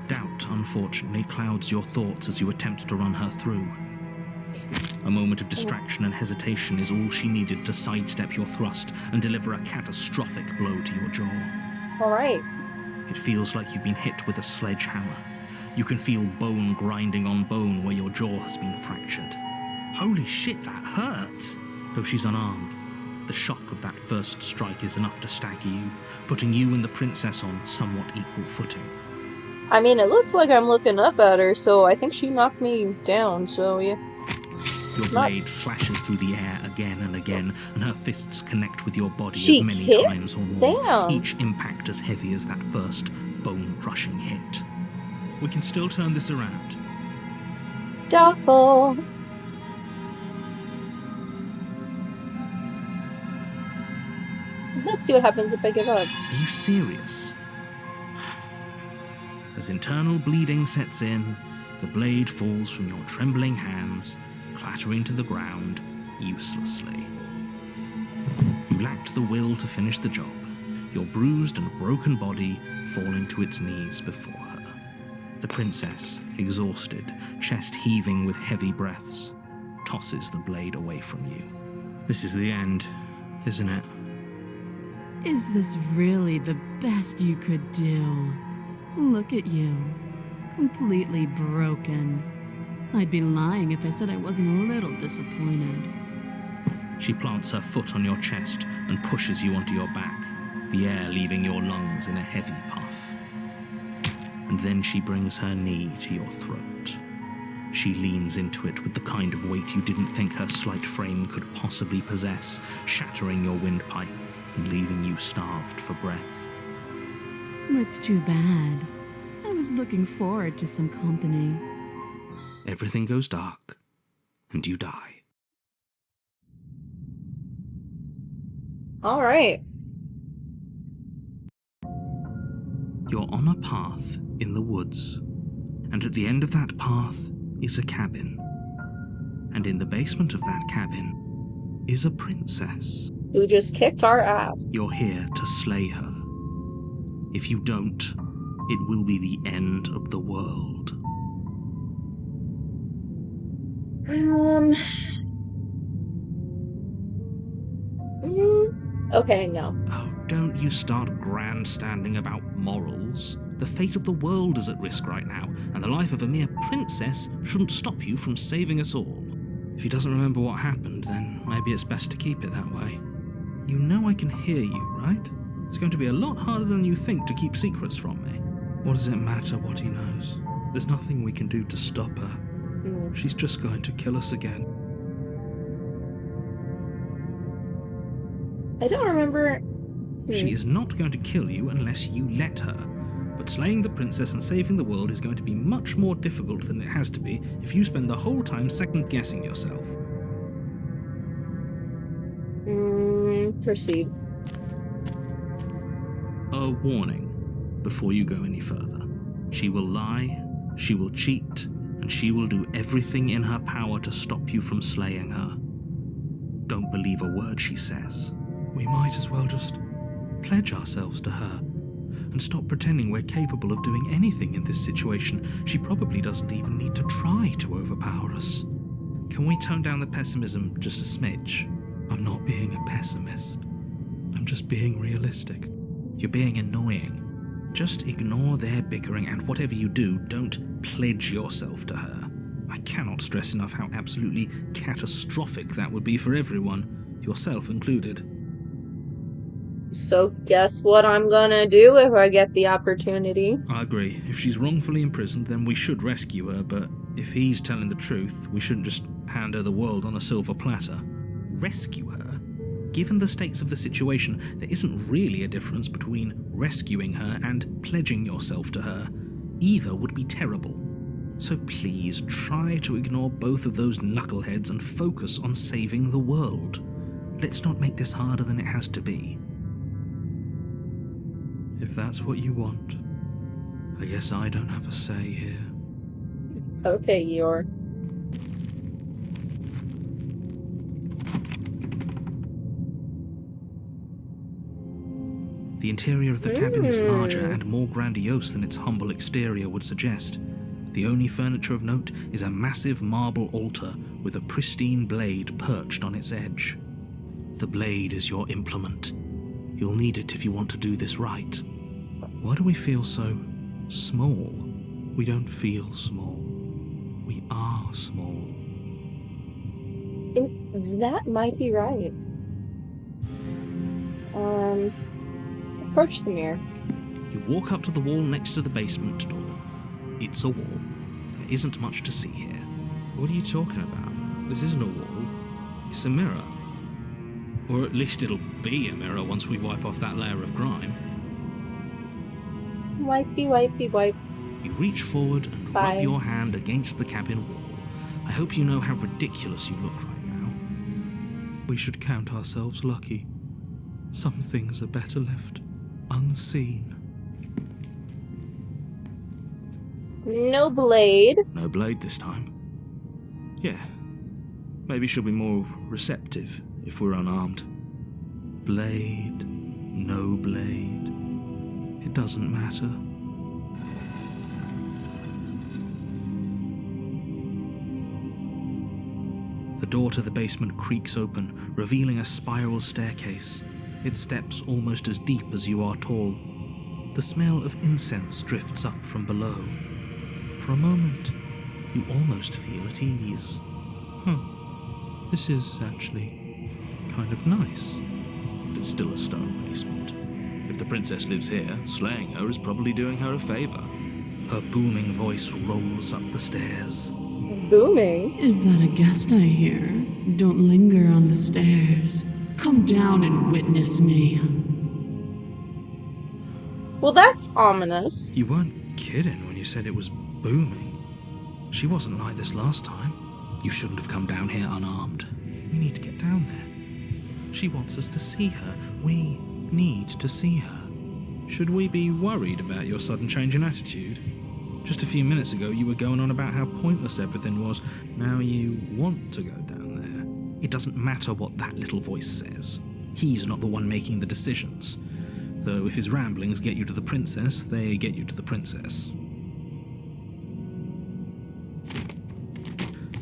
Doubt, unfortunately, clouds your thoughts as you attempt to run her through. A moment of distraction and hesitation is all she needed to sidestep your thrust and deliver a catastrophic blow to your jaw. Alright. It feels like you've been hit with a sledgehammer. You can feel bone grinding on bone where your jaw has been fractured. Holy shit, that hurts! Though she's unarmed, the shock of that first strike is enough to stagger you, putting you and the princess on somewhat equal footing. I mean, it looks like I'm looking up at her, so I think she knocked me down, so yeah. Your blade slashes through the air again and again, and her fists connect with your body She as many hits? times or more, Damn. each impact as heavy as that first bone-crushing hit. We can still turn this around. Doubtful. Let's see what happens if I give up. Are you serious? As internal bleeding sets in, the blade falls from your trembling hands, clattering to the ground uselessly. You lacked the will to finish the job, your bruised and broken body falling to its knees before her. The princess, exhausted, chest heaving with heavy breaths, tosses the blade away from you. This is the end, isn't it? Is this really the best you could do? Look at you. Completely broken. I'd be lying if I said I wasn't a little disappointed. She plants her foot on your chest and pushes you onto your back, the air leaving your lungs in a heavy puff. And then she brings her knee to your throat. She leans into it with the kind of weight you didn't think her slight frame could possibly possess, shattering your windpipe and leaving you starved for breath. That's too bad. I was looking forward to some company. Everything goes dark, and you die. Alright. You're on a path in the woods, and at the end of that path is a cabin. And in the basement of that cabin is a princess. Who just kicked our ass. You're here to slay her. If you don't, it will be the end of the world. Okay, no. Oh, don't you start grandstanding about morals. The fate of the world is at risk right now, and the life of a mere princess shouldn't stop you from saving us all. If he doesn't remember what happened, then maybe it's best to keep it that way. You know I can hear you, right? It's going to be a lot harder than you think to keep secrets from me. What does it matter what he knows? There's nothing we can do to stop her. She's just going to kill us again. I don't remember. She is not going to kill you unless you let her. But slaying the princess and saving the world is going to be much more difficult than it has to be if you spend the whole time second-guessing yourself. Proceed. A warning before you go any further. She will lie, she will cheat, and she will do everything in her power to stop you from slaying her. Don't believe a word she says. We might as well just pledge ourselves to her and stop pretending we're capable of doing anything in this situation. She probably doesn't even need to try to overpower us. Can we tone down the pessimism just a smidge? I'm not being a pessimist. I'm just being realistic. You're being annoying. Just ignore their bickering, and whatever you do, don't pledge yourself to her. I cannot stress enough how absolutely catastrophic that would be for everyone, yourself included. So guess what I'm gonna do if I get the opportunity? I agree. If she's wrongfully imprisoned, then we should rescue her, but if he's telling the truth, we shouldn't just hand her the world on a silver platter. Rescue her? Given the stakes of the situation, there isn't really a difference between rescuing her and pledging yourself to her. Either would be terrible. So please try to ignore both of those knuckleheads and focus on saving the world. Let's not make this harder than it has to be. If that's what you want, I guess I don't have a say here. Okay, Yor. The interior of the cabin is larger and more grandiose than its humble exterior would suggest. The only furniture of note is a massive marble altar with a pristine blade perched on its edge. The blade is your implement. You'll need it if you want to do this right. Why do we feel so small? We don't feel small. We are small. That might be right. Approach the mirror. You walk up to the wall next to the basement door. It's a wall. There isn't much to see here. What are you talking about? This isn't a wall. It's a mirror. Or at least it'll be a mirror once we wipe off that layer of grime. Wipey, wipey, wipe. You reach forward and Bye. rub your hand against the cabin wall. I hope you know how ridiculous you look right now. We should count ourselves lucky. Some things are better left unseen. No blade. No blade this time. Yeah. Maybe she'll be more receptive if we're unarmed. Blade, no blade. It doesn't matter. The door to the basement creaks open, revealing a spiral staircase. Its steps almost as deep as you are tall. The smell of incense drifts up from below. For a moment, you almost feel at ease. This is actually kind of nice. It's still a stone basement. If the princess lives here, slaying her is probably doing her a favor. Her booming voice rolls up the stairs. Booming. Is that a guest I hear? Don't linger on the stairs. Come down and witness me. Well, that's ominous. You weren't kidding when you said it was booming. She wasn't like this last time. You shouldn't have come down here unarmed. We need to get down there. She wants us to see her. We need to see her. Should we be worried about your sudden change in attitude? Just a few minutes ago, you were going on about how pointless everything was. Now you want to go down there. It doesn't matter what that little voice says. He's not the one making the decisions. Though if his ramblings get you to the princess, they get you to the princess.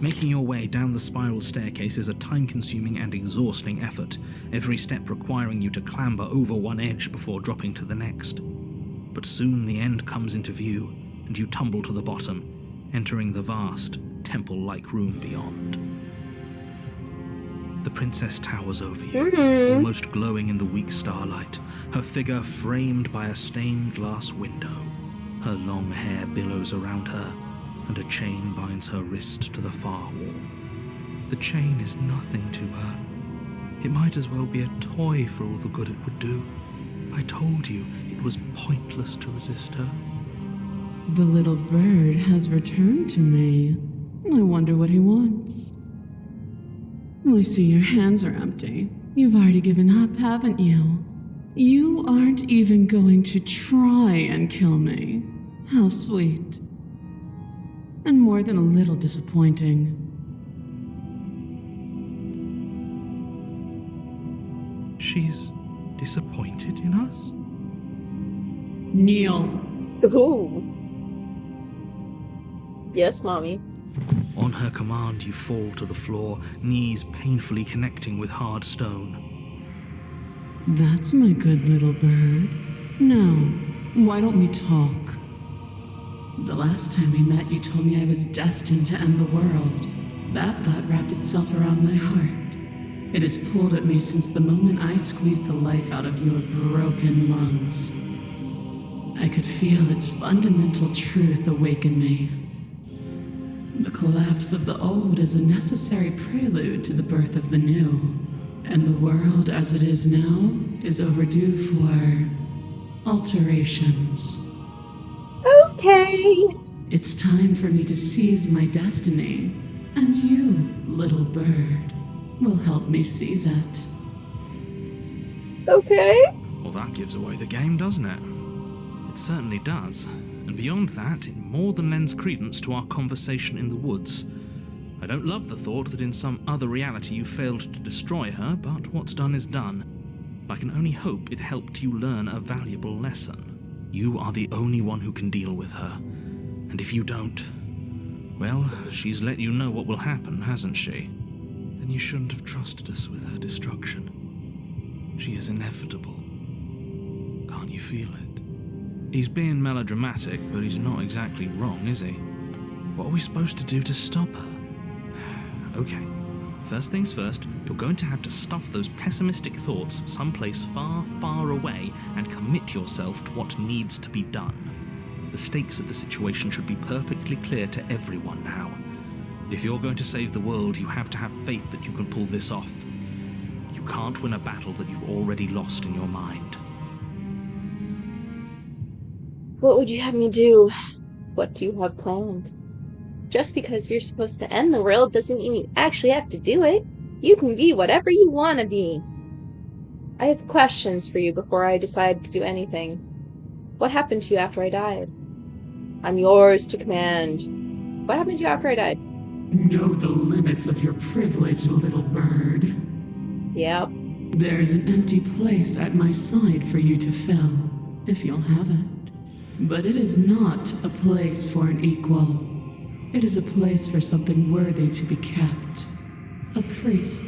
Making your way down the spiral staircase is a time-consuming and exhausting effort, every step requiring you to clamber over one edge before dropping to the next. But soon the end comes into view, and you tumble to the bottom, entering the vast, temple-like room beyond. The princess towers over you, almost glowing in the weak starlight, her figure framed by a stained glass window. Her long hair billows around her, and a chain binds her wrist to the far wall. The chain is nothing to her. It might as well be a toy for all the good it would do. I told you it was pointless to resist her. The little bird has returned to me. I wonder what he wants. I see your hands are empty. You've already given up, haven't you? You aren't even going to try and kill me. How sweet. And more than a little disappointing. She's disappointed in us? Kneel. Ooh. Yes, Mommy. On her command, you fall to the floor, knees painfully connecting with hard stone. That's my good little bird. Now, why don't we talk? The last time we met, you told me I was destined to end the world. That thought wrapped itself around my heart. It has pulled at me since the moment I squeezed the life out of your broken lungs. I could feel its fundamental truth awaken me. The collapse of the old is a necessary prelude to the birth of the new, and the world as it is now is overdue for alterations. Okay. It's time for me to seize my destiny, and you, little bird, will help me seize it. Okay. Well, that gives away the game, doesn't it? It certainly does. And beyond that, it more than lends credence to our conversation in the woods. I don't love the thought that in some other reality you failed to destroy her, but what's done is done. I can only hope it helped you learn a valuable lesson. You are the only one who can deal with her. And if you don't, well, she's let you know what will happen, hasn't she? Then you shouldn't have trusted us with her destruction. She is inevitable. Can't you feel it? He's being melodramatic, but he's not exactly wrong, is he? What are we supposed to do to stop her? Okay, first things first, you're going to have to stuff those pessimistic thoughts someplace far, far away and commit yourself to what needs to be done. The stakes of the situation should be perfectly clear to everyone now. If you're going to save the world, you have to have faith that you can pull this off. You can't win a battle that you've already lost in your mind. What would you have me do? What do you have planned? Just because you're supposed to end the world doesn't mean you actually have to do it. You can be whatever you want to be. I have questions for you before I decide to do anything. What happened to you after I died? I'm yours to command. What happened to you after I died? Know the limits of your privilege, little bird. Yep. There's an empty place at my side for you to fill, if you'll have it. But it is not a place for an equal. It is a place for something worthy to be kept. A priest,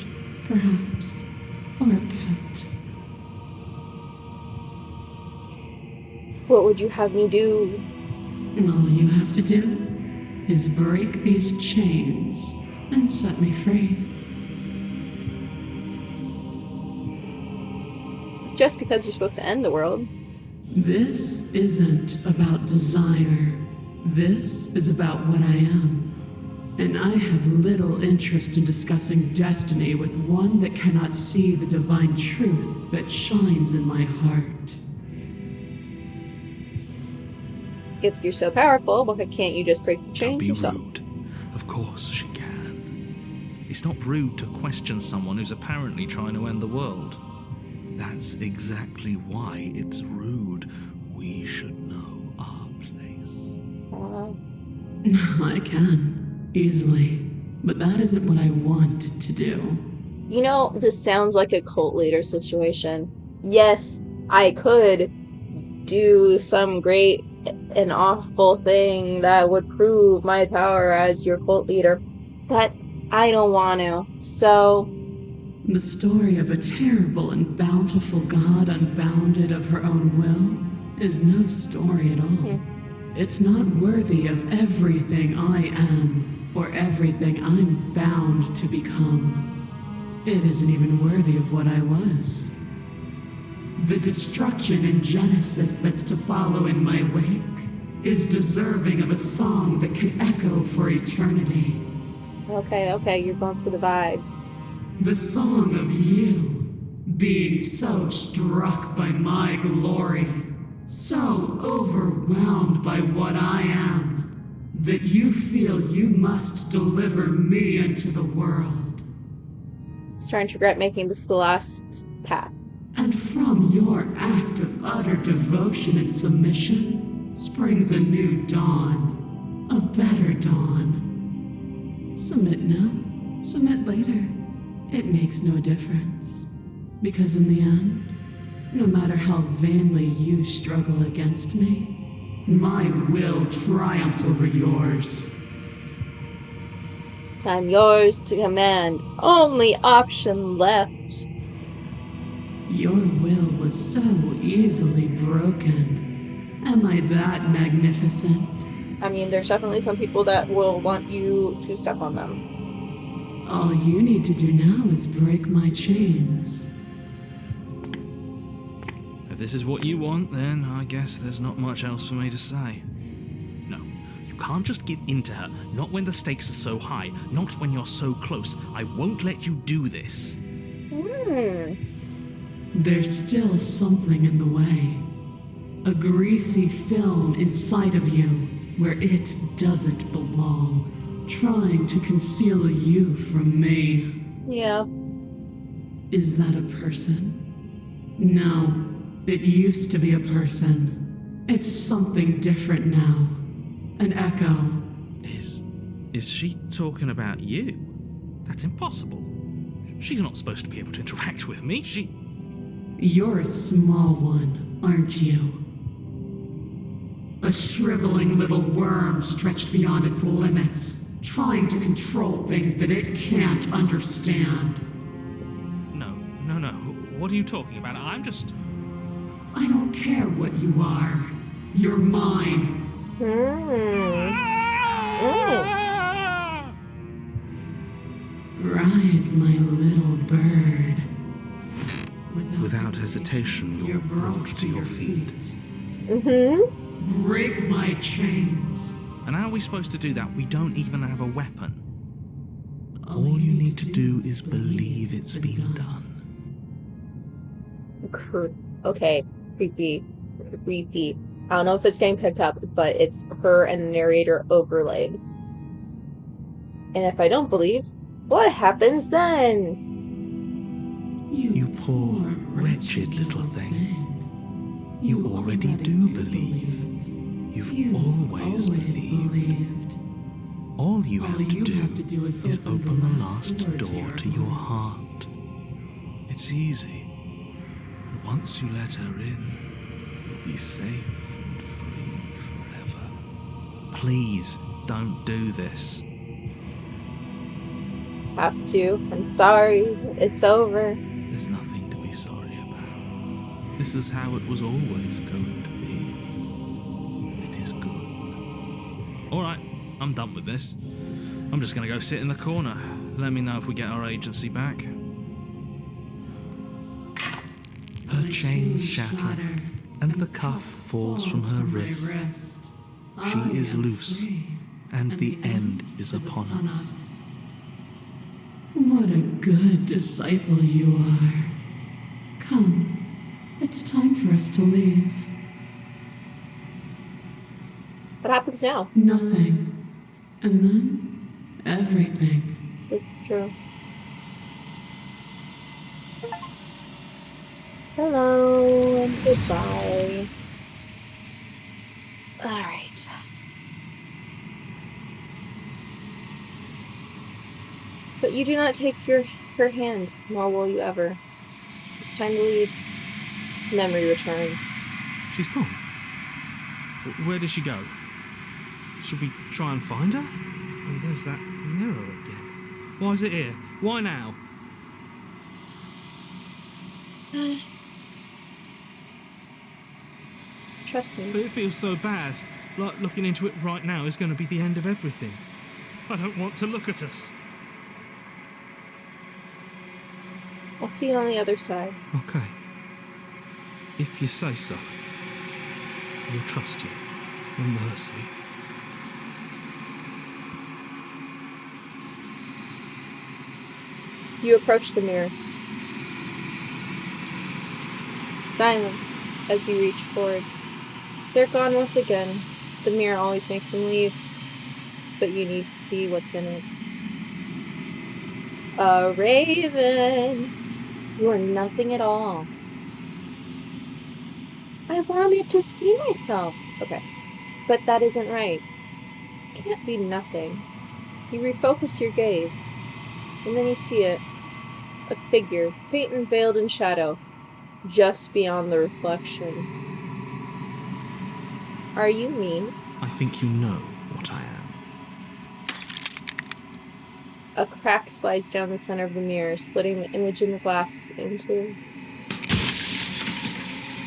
perhaps, or a pet. What would you have me do? All you have to do is break these chains and set me free. Just because you're supposed to end the world. This isn't about desire. This is about what I am. And I have little interest in discussing destiny with one that cannot see the divine truth that shines in my heart. If you're so powerful, why can't you just break the Don't chains be yourself? rude. Of course she can. It's not rude to question someone who's apparently trying to end the world. That's exactly why it's rude. We should know our place. I can, easily. But that isn't what I want to do. You know, this sounds like a cult leader situation. Yes, I could do some great and awful thing that would prove my power as your cult leader, but I don't want to. So, The story of a terrible and bountiful God unbounded of her own will is no story at all. It's not worthy of everything I am or everything I'm bound to become. It isn't even worthy of what I was. The destruction in Genesis that's to follow in my wake is deserving of a song that can echo for eternity. okay, you're going through the vibes. The song of you, being so struck by my glory, so overwhelmed by what I am, that you feel you must deliver me into the world. Starting to regret making this the last path. And from your act of utter devotion and submission springs a new dawn, a better dawn. Submit now, submit later. It makes no difference. Because in the end, no matter how vainly you struggle against me, my will triumphs over yours. I'm yours to command. Only option left. Your will was so easily broken. Am I that magnificent? I mean, there's definitely some people that will want you to step on them. All you need to do now is break my chains. If this is what you want, then I guess there's not much else for me to say. No, you can't just give in to her, not when the stakes are so high, not when you're so close. I won't let you do this. There's still something in the way. A greasy film inside of you where it doesn't belong, trying to conceal you from me. Yeah. Is that a person? No, it used to be a person. It's something different now. An echo. Is she talking about you? That's impossible. She's not supposed to be able to interact with me. You're a small one, aren't you? A shriveling little worm stretched beyond its limits, trying to control things that it can't understand. No. What are you talking about? I'm just... I don't care what you are. You're mine. Rise, my little bird. Without hesitation, you're brought to your feet. Break my chains. And how are we supposed to do that? We don't even have a weapon. All you need to do is believe it's been done. Okay, creepy. I don't know if it's getting picked up, but it's her and the narrator overlaid. And if I don't believe, what happens then? You poor, wretched little thing. You already do believe. You've always believed. All you have to do is open the last door to your heart. It's easy. And once you let her in, you'll be safe and free forever. Please, don't do this. Have to. I'm sorry. It's over. There's nothing to be sorry about. This is how it was always going to be. It is good. Alright, I'm done with this. I'm just gonna go sit in the corner. Let me know if we get our agency back. Her chains shatter, and the cuff falls from her wrist. She is loose, and the end is upon us. What a good disciple you are. Come, it's time for us to leave. What happens now? Nothing. And then, everything. This is true. Hello and goodbye. Alright. But you do not take her hand, nor will you ever. It's time to leave. Memory returns. She's gone. Where did she go? Should we try and find her? And there's that mirror again. Why is it here? Why now? Trust me. But it feels so bad. Like looking into it right now is going to be the end of everything. I don't want to look at us. I'll see you on the other side. Okay. If you say so. We'll trust you. Your mercy. You approach the mirror. Silence as you reach forward. They're gone once again. The mirror always makes them leave, but you need to see what's in it. A raven! You are nothing at all. I wanted to see myself. Okay, but that isn't right. It can't be nothing. You refocus your gaze, and then you see it. A figure, faint and veiled in shadow, just beyond the reflection. Are you mean? I think you know what I am. A crack slides down the center of the mirror, splitting the image in the glass in two.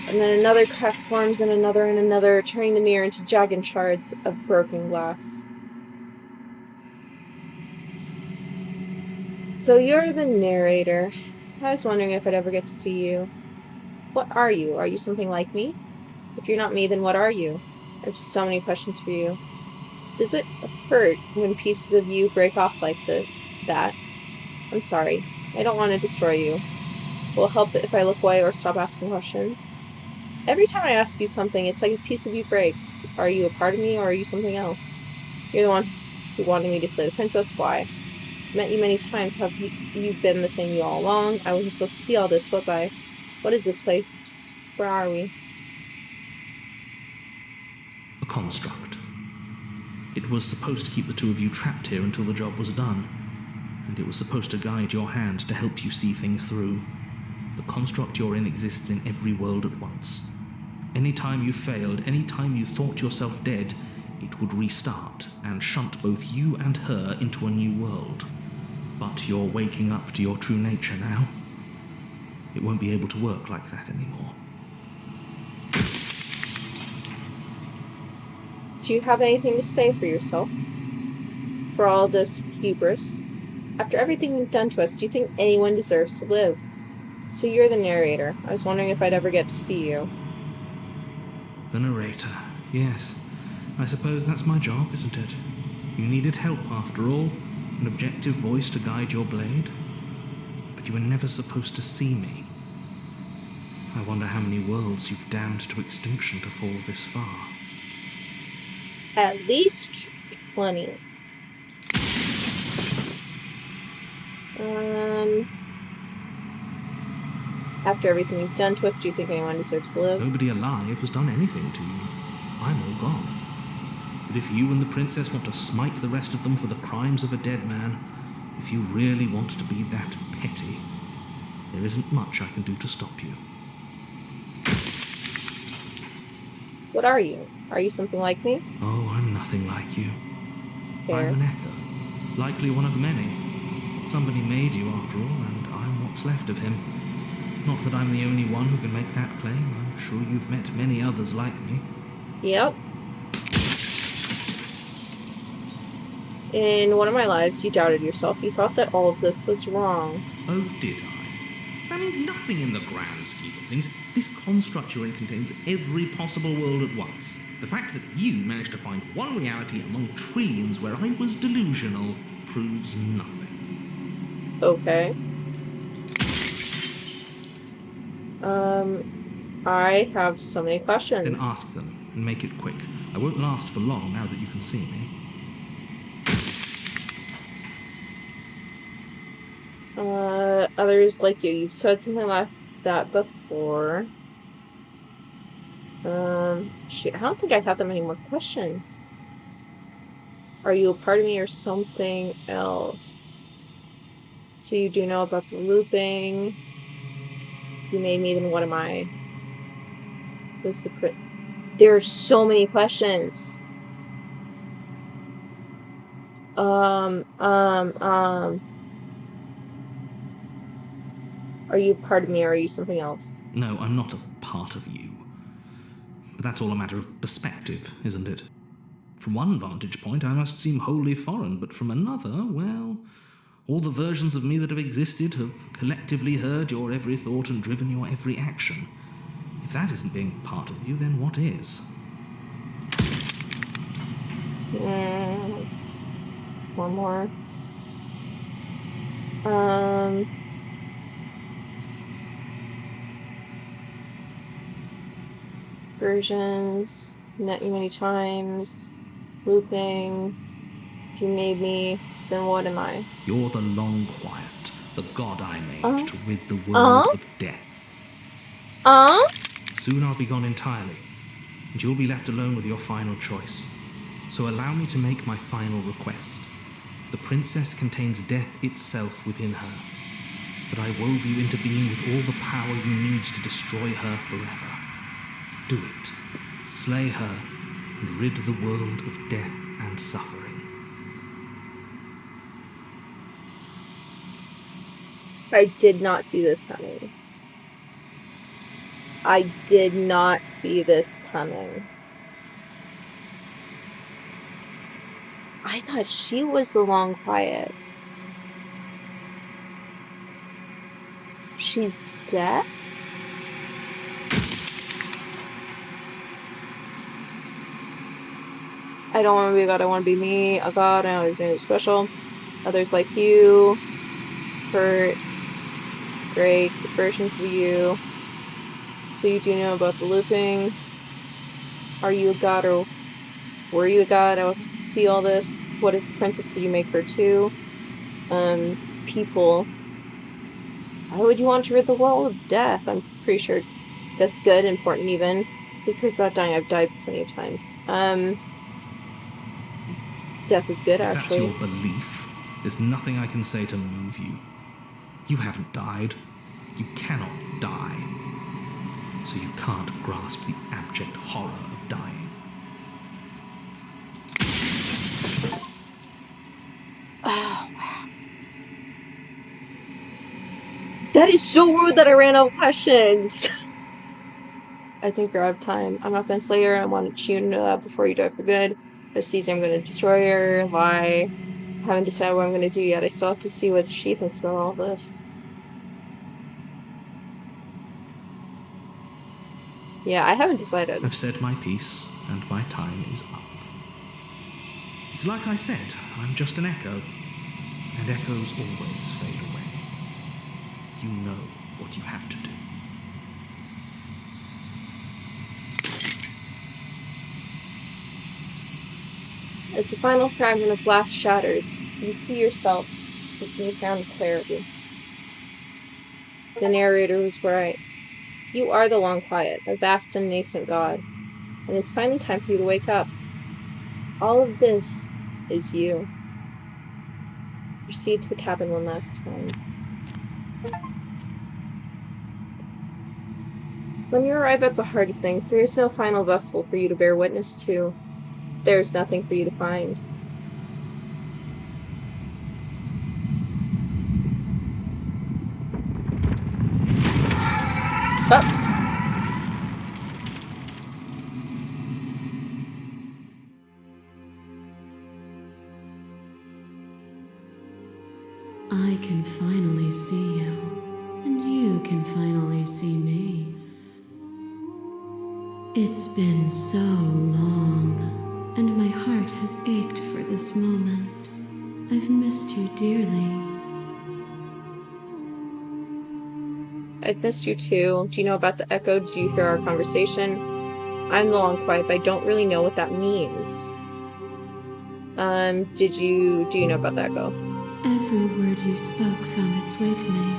And then another crack forms, and another, turning the mirror into jagged shards of broken glass. So you're the narrator. I was wondering if I'd ever get to see you. What are you? Are you something like me? If you're not me, then what are you? I have so many questions for you. Does it hurt when pieces of you break off like that? I'm sorry. I don't want to destroy you. Will it help if I look away or stop asking questions? Every time I ask you something, it's like a piece of you breaks. Are you a part of me or are you something else? You're the one who wanted me to slay the princess. Why? Met you many times. Have you been the same you all along? I wasn't supposed to see all this, was I? What is this place? Where are we? A construct. It was supposed to keep the two of you trapped here until the job was done, and it was supposed to guide your hand to help you see things through. The construct you're in exists in every world at once. Any time you failed, any time you thought yourself dead, it would restart and shunt both you and her into a new world. But you're waking up to your true nature now. It won't be able to work like that anymore. Do you have anything to say for yourself? For all this hubris? After everything you've done to us, do you think anyone deserves to live? So you're the narrator. I was wondering if I'd ever get to see you. The narrator, yes. I suppose that's my job, isn't it? You needed help after all, an objective voice to guide your blade. But you were never supposed to see me. I wonder how many worlds you've damned to extinction to fall this far. At least 20. After everything you've done to us, do you think anyone deserves to live? Nobody alive has done anything to you. I'm all gone. But if you and the princess want to smite the rest of them for the crimes of a dead man, if you really want to be that petty, there isn't much I can do to stop you. What are you? Are you something like me? Oh, I'm nothing like you. Fair. I'm an echo, likely one of many. Somebody made you after all, and I'm what's left of him. Not that I'm the only one who can make that claim. I'm sure you've met many others like me. Yep. In one of my lives, you doubted yourself. You thought that all of this was wrong. Oh, did I? That means nothing in the grand scheme of things. This construct you're in contains every possible world at once. The fact that you managed to find one reality among trillions where I was delusional proves nothing. Okay. I have so many questions. Then ask them, and make it quick. I won't last for long now that you can see me. Others like you. You've said something like that before. Shoot, I don't think I have that many more questions. Are you a part of me or something else? So you do know about the looping. If you made me, then what am I? What's the There are so many questions. Are you part of me or are you something else? No, I'm not a part of you. But that's all a matter of perspective, isn't it? From one vantage point, I must seem wholly foreign, but from another, well, all the versions of me that have existed have collectively heard your every thought and driven your every action. If that isn't being part of you, then what is? Four more. Versions. Met you many times. Looping. If you made me, then what am I? You're the long quiet, the god I made to rid the world of death. Soon I'll be gone entirely, and you'll be left alone with your final choice. So allow me to make my final request. The princess contains death itself within her, but I wove you into being with all the power you need to destroy her forever. Do it. Slay her, and rid the world of death and suffering. I did not see this coming. I did not see this coming. I thought she was the long quiet. She's death? I don't want to be a god, I want to be me, a god, I always do special. Others like you, Kurt, Drake, versions of you. So you do know about the looping. Are you a god or were you a god? I was to see all this. What is the princess? Did you make her too? People. Why would you want to rid the world of death? I'm pretty sure that's good, important even. Who cares about dying? I've died plenty of times. Death is good, actually. If that's your belief, there's nothing I can say to move you. You haven't died. You cannot die, so you can't grasp the abject horror of dying. Oh, wow. That is so rude that I ran out of questions. I think we're out of time. I'm not gonna slay her. I want to tune before you die for good. This season I'm gonna destroy her, lie. I haven't decided what I'm gonna do yet. I still have to see what she thinks about all this. Yeah, I haven't decided. I've said my piece, and my time is up. It's like I said, I'm just an echo, and echoes always fade away. You know what you have to do. As the final fragment of glass shatters, you see yourself with newfound clarity. The narrator was right. You are the Long Quiet, a vast and nascent god, and it's finally time for you to wake up. All of this is you. Proceed to the cabin one last time. When you arrive at the heart of things, there is no final vessel for you to bear witness to. There is nothing for you to find. Oh! I can finally see you, and you can finally see me. It's been so long, and my heart has ached for this moment. I've missed you dearly. I've missed you too. Do you know about the echo? Do you hear our conversation? I'm the Long Quiet, but I don't really know what that means. Do you know about the echo? Every word you spoke found its way to me.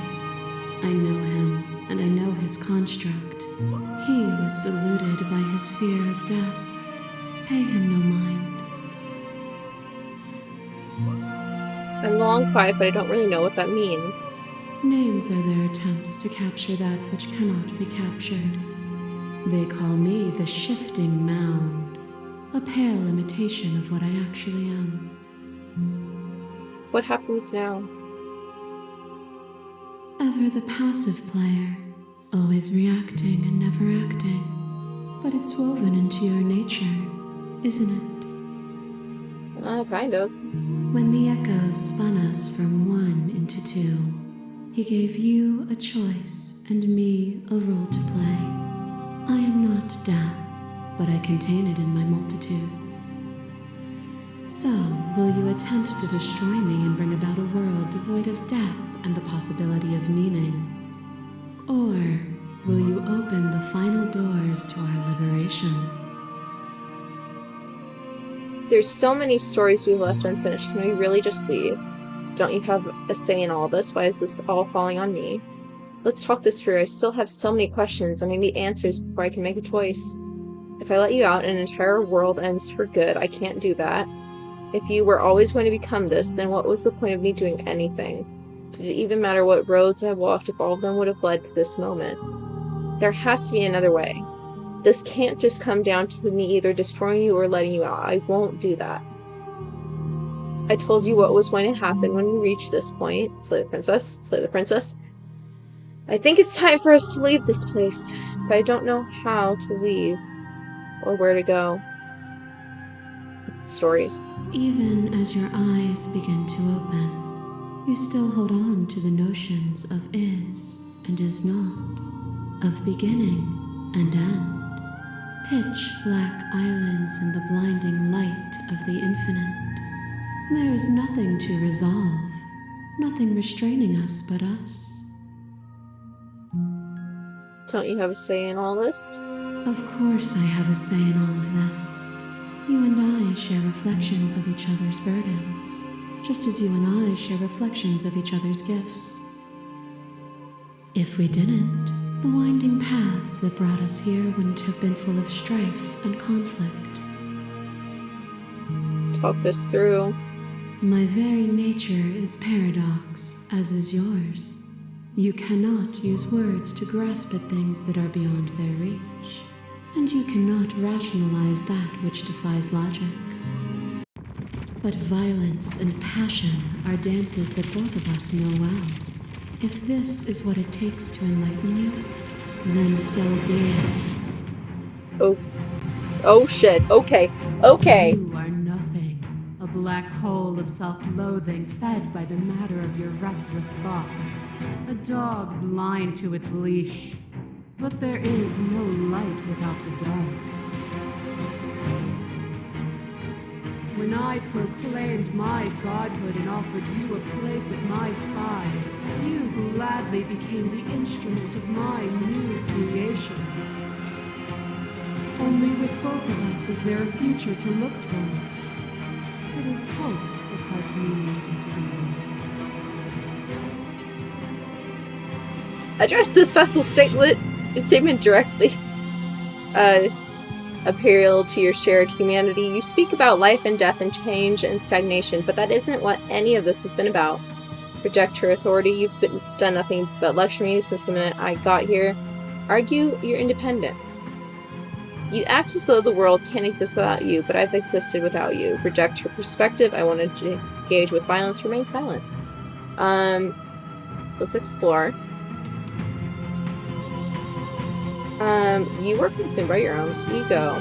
I know him, and I know his construct. He was deluded by his fear of death. Pay him no mind. I'm the Long Quiet, but I don't really know what that means. Names are their attempts to capture that which cannot be captured. They call me the Shifting Mound, a pale imitation of what I actually am. What happens now? Ever the passive player, always reacting and never acting. But it's woven into your nature, isn't it? Kind of. When the echo spun us from one into two, he gave you a choice and me a role to play. I am not death, but I contain it in my multitudes. So, will you attempt to destroy me and bring about a world devoid of death and the possibility of meaning? Or will you open the final doors to our liberation? There's so many stories we've left unfinished. Can we really just leave? Don't you have a say in all this? Why is this all falling on me? Let's talk this through. I still have so many questions and I need answers before I can make a choice. If I let you out and an entire world ends for good, I can't do that. If you were always going to become this, then what was the point of me doing anything? Did it even matter what roads I walked if all of them would have led to this moment? There has to be another way. This can't just come down to me either destroying you or letting you out. I won't do that. I told you what was going to happen when we reached this point. Slay the princess. Slay the princess. I think it's time for us to leave this place, but I don't know how to leave or where to go. Stories. Even as your eyes begin to open, you still hold on to the notions of is and is not, of beginning and end. Pitch black islands in the blinding light of the infinite. There is nothing to resolve, nothing restraining us but us. Don't you have a say in all this? Of course I have a say in all of this. You and I share reflections of each other's burdens, just as you and I share reflections of each other's gifts. If we didn't, the winding paths that brought us here wouldn't have been full of strife and conflict. Talk this through. My very nature is paradox, as is yours. You cannot use words to grasp at things that are beyond their reach, and you cannot rationalize that which defies logic. But violence and passion are dances that both of us know well. If this is what it takes to enlighten you, then so be it. Oh shit. Okay. You are nothing. A black hole of self-loathing fed by the matter of your restless thoughts. A dog blind to its leash. But there is no light without the dark. When I proclaimed my godhood and offered you a place at my side, you gladly became the instrument of my new creation. Only with both of us is there a future to look towards. It is hope that carves meaning into being. Address this vessel statement directly. Appeal to your shared humanity. You speak about life and death and change and stagnation, but that isn't what any of this has been about. Reject her authority. You've done nothing but lecture me since the minute I got here. Argue your independence. You act as though the world can't exist without you, but I've existed without you. Reject her perspective. I want to engage with violence. Remain silent. Let's explore. You were consumed by your own ego.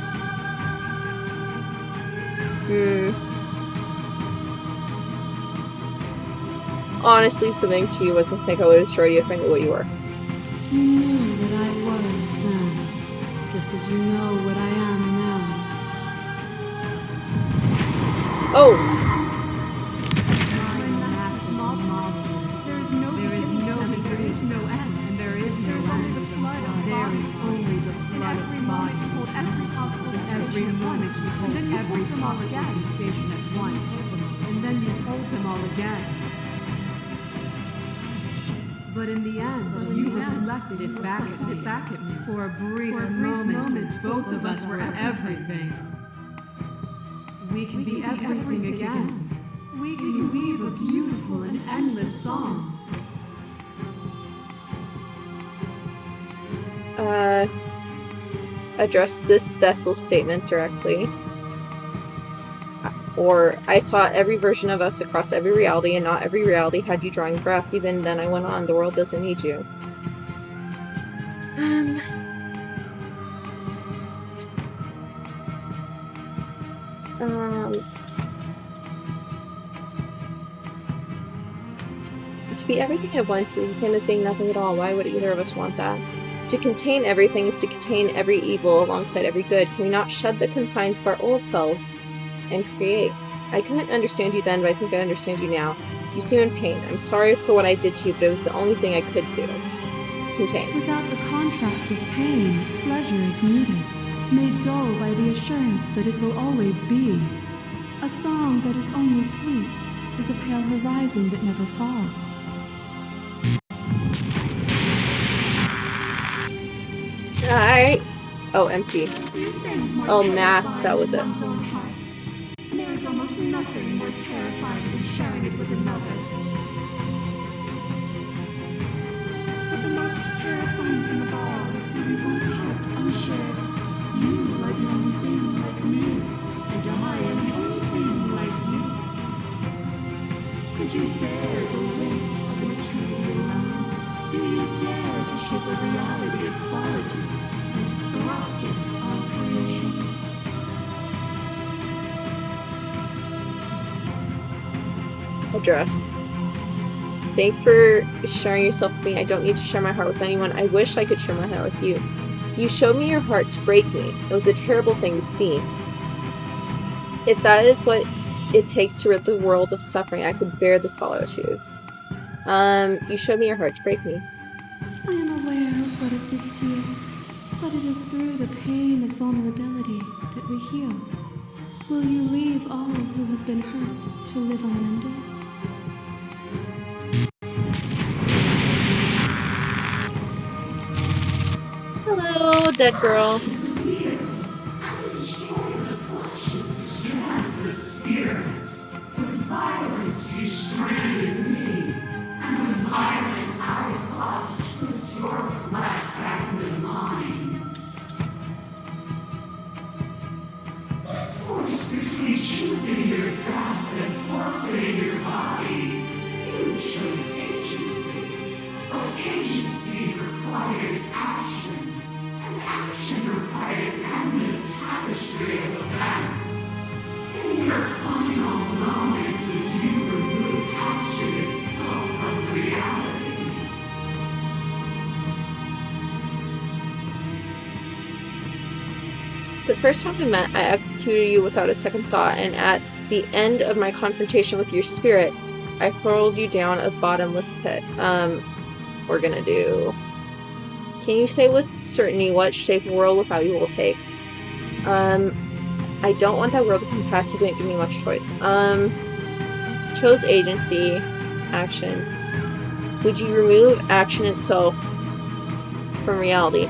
Honestly, submitting to you was a mistake. I would have destroyed you if I knew what you were. You knew what I was then, just as you know what I am now. Oh! There is no end, and there is no end. There is only the flood of bodies. Every possible sensation at once, and then you hold them all again. Sensation at once, and then you hold them all again. But in the end, you reflected it back at me. For a brief moment, both of us were everything. We can be everything again. We can weave a beautiful and endless song. Address this vessel statement directly. Or, I saw every version of us across every reality, and not every reality had you drawing breath. Even then I went on, the world doesn't need you. To be everything at once is the same as being nothing at all. Why would either of us want that? To contain everything is to contain every evil alongside every good. Can we not shed the confines of our old selves and create? I couldn't understand you then, but I think I understand you now. You seem in pain. I'm sorry for what I did to you, but it was the only thing I could do. Contain. Without the contrast of pain, pleasure is muted, made dull by the assurance that it will always be. A song that is only sweet is a pale horizon that never falls. Alright. Oh, empty. Oh, mask, that was it. And there is almost nothing more terrifying than sharing it with another. But the most terrifying thing of all is to leave one's heart unshared. You are the only thing like me, and I am the only thing like you. Could you bear the weight of an eternity alone? Do you dare to shape a reality of solitude and thrust it on creation? Address. Thank for sharing yourself with me. I don't need to share my heart with anyone. I wish I could share my heart with you. You showed me your heart to break me. It was a terrible thing to see. If that is what it takes to rid the world of suffering, I could bear the solitude. You showed me your heart to break me. I am aware of what it did to you, but it is through the pain of vulnerability that we heal. Will you leave all who have been hurt to live unmended? Hello, dead girl. Violence you stranded me, and with violence I saw Agency requires action, and action requires endless tapestry of events. In your final moments, would you remove action itself from reality? The first time we met, I executed you without a second thought, and at the end of my confrontation with your spirit, I hurled you down a bottomless pit. We're gonna do... Can you say with certainty what shape world without you will take? I don't want that world to come fast. You didn't give me much choice. Chose agency, action. Would you remove action itself from reality?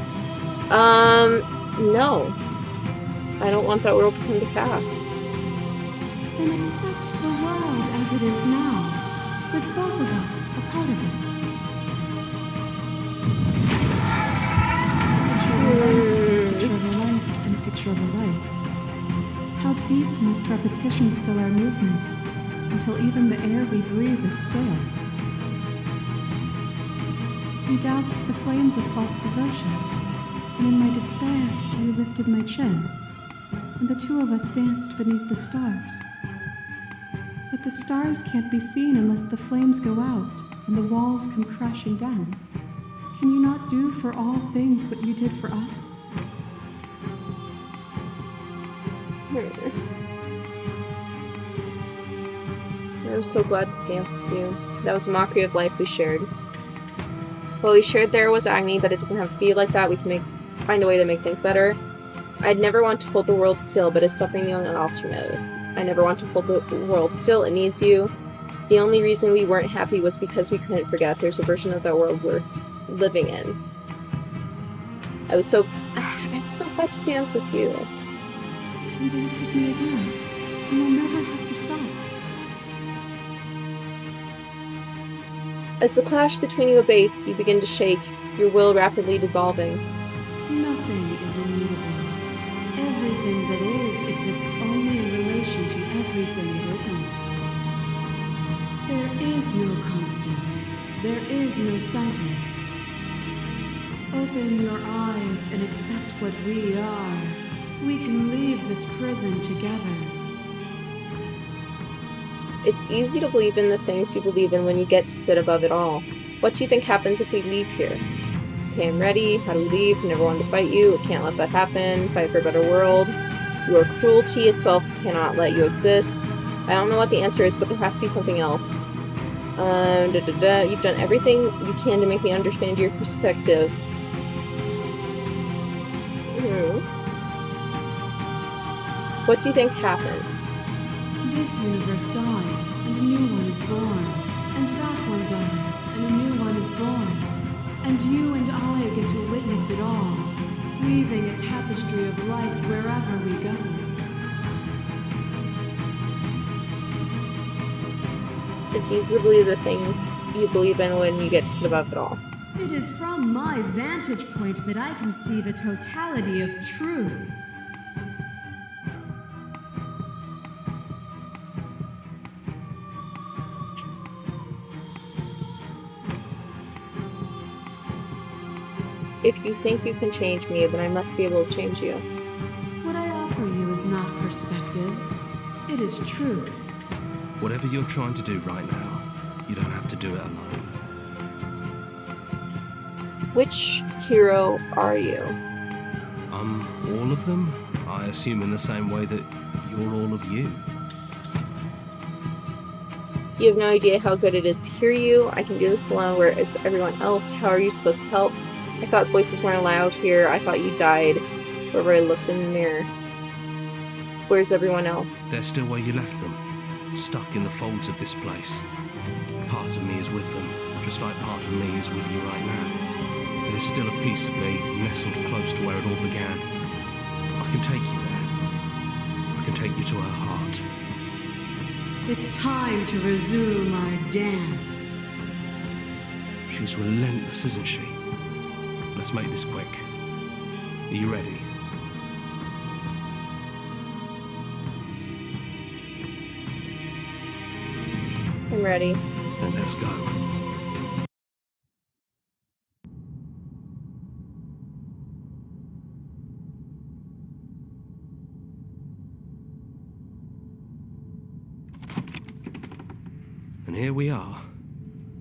No. I don't want that world to come to pass. Then accept the world as it is now, with both of us a part of it. Picture of a life, and a picture of a life. How deep must repetition still our movements, until even the air we breathe is still? You doused the flames of false devotion, and in my despair, you lifted my chin, and the two of us danced beneath the stars. But the stars can't be seen unless the flames go out and the walls come crashing down. Can you not do for all things what you did for us? I'm so glad to dance with you. That was a mockery of life we shared. What we shared there was agony, but it doesn't have to be like that. We can find a way to make things better. I'd never want to hold the world still, but is suffering the only alternative? I never want to hold the world still. It needs you. The only reason we weren't happy was because we couldn't forget there's a version of that world worth living in. I'm so glad to dance with you. And dance with me again, and you'll never have to stop. As the clash between you abates, you begin to shake, your will rapidly dissolving. Nothing is immutable. Everything that is exists only in relation to everything it isn't. There is no constant. There is no center. Open your eyes and accept what we are. We can leave this prison together. It's easy to believe in the things you believe in when you get to sit above it all. What do you think happens if we leave here? Okay, I'm ready. How do we leave? Never wanted to fight you. Can't let that happen. Fight for a better world. Your cruelty itself cannot let you exist. I don't know what the answer is, but there has to be something else. You've done everything you can to make me understand your perspective. What do you think happens? This universe dies, and a new one is born. And that one dies, and a new one is born. And you and I get to witness it all, weaving a tapestry of life wherever we go. It's easy to believe the things you believe in when you get to sit above it all. It is from my vantage point that I can see the totality of truth. If you think you can change me, then I must be able to change you. What I offer you is not perspective. It is truth. Whatever you're trying to do right now, you don't have to do it alone. Which hero are you? All of them? I assume in the same way that you're all of you. You have no idea how good it is to hear you. I can do this alone, whereas everyone else, how are you supposed to help? I thought voices weren't allowed here. I thought you died wherever I looked in the mirror. Where's everyone else? They're still where you left them, stuck in the folds of this place. Part of me is with them, just like part of me is with you right now. There's still a piece of me nestled close to where it all began. I can take you there. I can take you to her heart. It's time to resume our dance. She's relentless, isn't she? Let's make this quick. Are you ready? I'm ready. Then let's go. And here we are.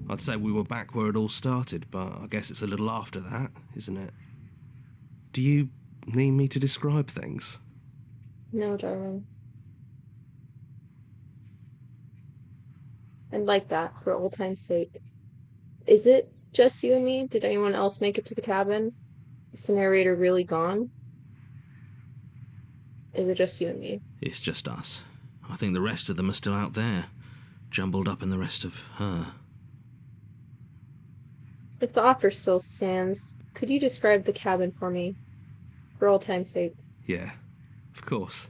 I'd say we were back where it all started, but I guess it's a little after that, isn't it? Do you need me to describe things? No, darling. I'd like that, for old time's sake. Is it just you and me? Did anyone else make it to the cabin? Is the narrator really gone? Is it just you and me? It's just us. I think the rest of them are still out there, jumbled up in the rest of her. If the offer still stands, could you describe the cabin for me? For old time's sake. Yeah, of course.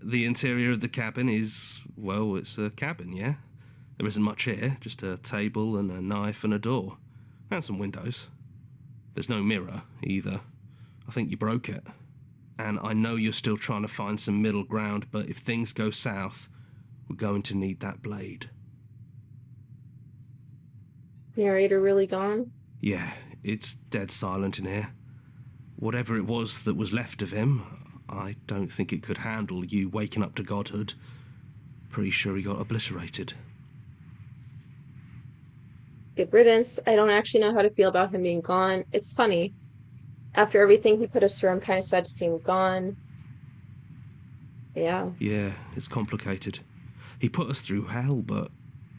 The interior of the cabin is, well, it's a cabin, yeah? There isn't much here, just a table and a knife and a door. And some windows. There's no mirror, either. I think you broke it. And I know you're still trying to find some middle ground, but if things go south, we're going to need that blade. Narrator really gone? Yeah, it's dead silent in here. Whatever it was that was left of him, I don't think it could handle you waking up to godhood. Pretty sure he got obliterated. Good riddance. I don't actually know how to feel about him being gone. It's funny. After everything he put us through, I'm kind of sad to see him gone. Yeah. Yeah, it's complicated. He put us through hell, but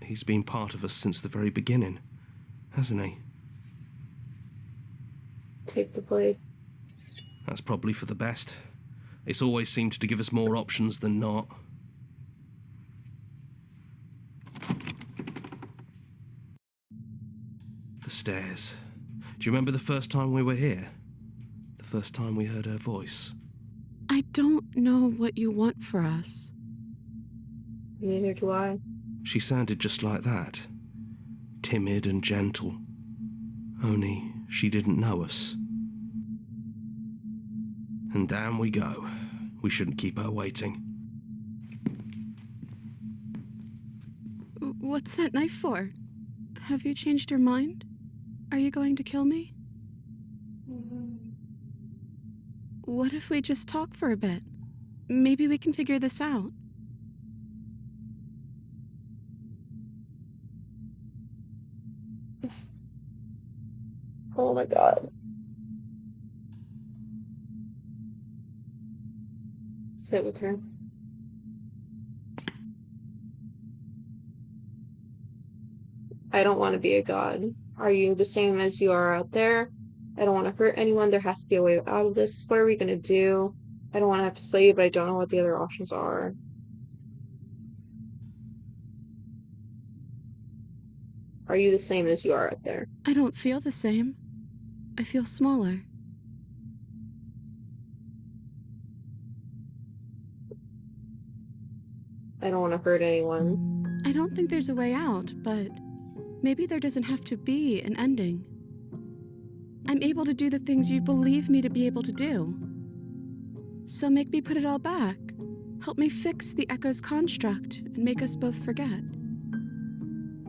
he's been part of us since the very beginning, hasn't he? Take the blade. That's probably for the best. It's always seemed to give us more options than not. The stairs. Do you remember the first time we were here? The first time we heard her voice? I don't know what you want for us. Neither do I. She sounded just like that. Timid and gentle. Only she didn't know us. And down we go. We shouldn't keep her waiting. What's that knife for? Have you changed your mind? Are you going to kill me? What if we just talk for a bit? Maybe we can figure this out. Oh my god. Sit with her. I don't want to be a god. Are you the same as you are out there? I don't want to hurt anyone. There has to be a way out of this. What are we going to do? I don't want to have to slay you, but I don't know what the other options are. Are you the same as you are out there? I don't feel the same. I feel smaller. I don't want to hurt anyone. I don't think there's a way out, but maybe there doesn't have to be an ending. I'm able to do the things you believe me to be able to do. So make me put it all back. Help me fix the Echo's construct and make us both forget.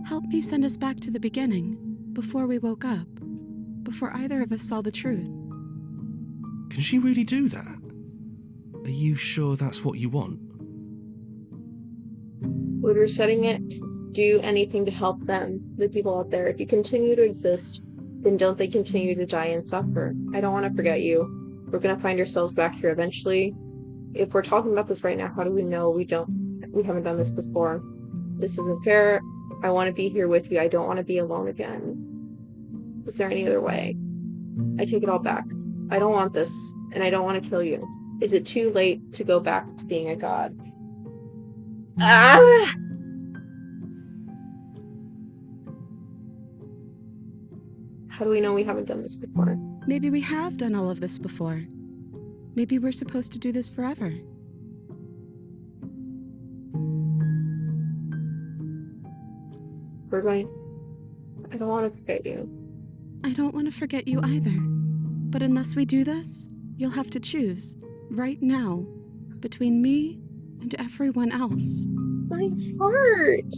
Help me send us back to the beginning, before we woke up, before either of us saw the truth. Can she really do that? Are you sure that's what you want? Would resetting it do anything to help them, the people out there? If you continue to exist, then don't they continue to die and suffer? I don't want to forget you. We're going to find ourselves back here eventually. If we're talking about this right now, how do we know we haven't done this before? This isn't fair. I want to be here with you. I don't want to be alone again. Is there any other way? I take it all back. I don't want this, and I don't want to kill you. Is it too late to go back to being a god? Ah! How do we know we haven't done this before? Maybe we have done all of this before. Maybe we're supposed to do this forever. I don't want to forget you. I don't want to forget you either. But unless we do this, you'll have to choose, right now, between me and everyone else. My heart!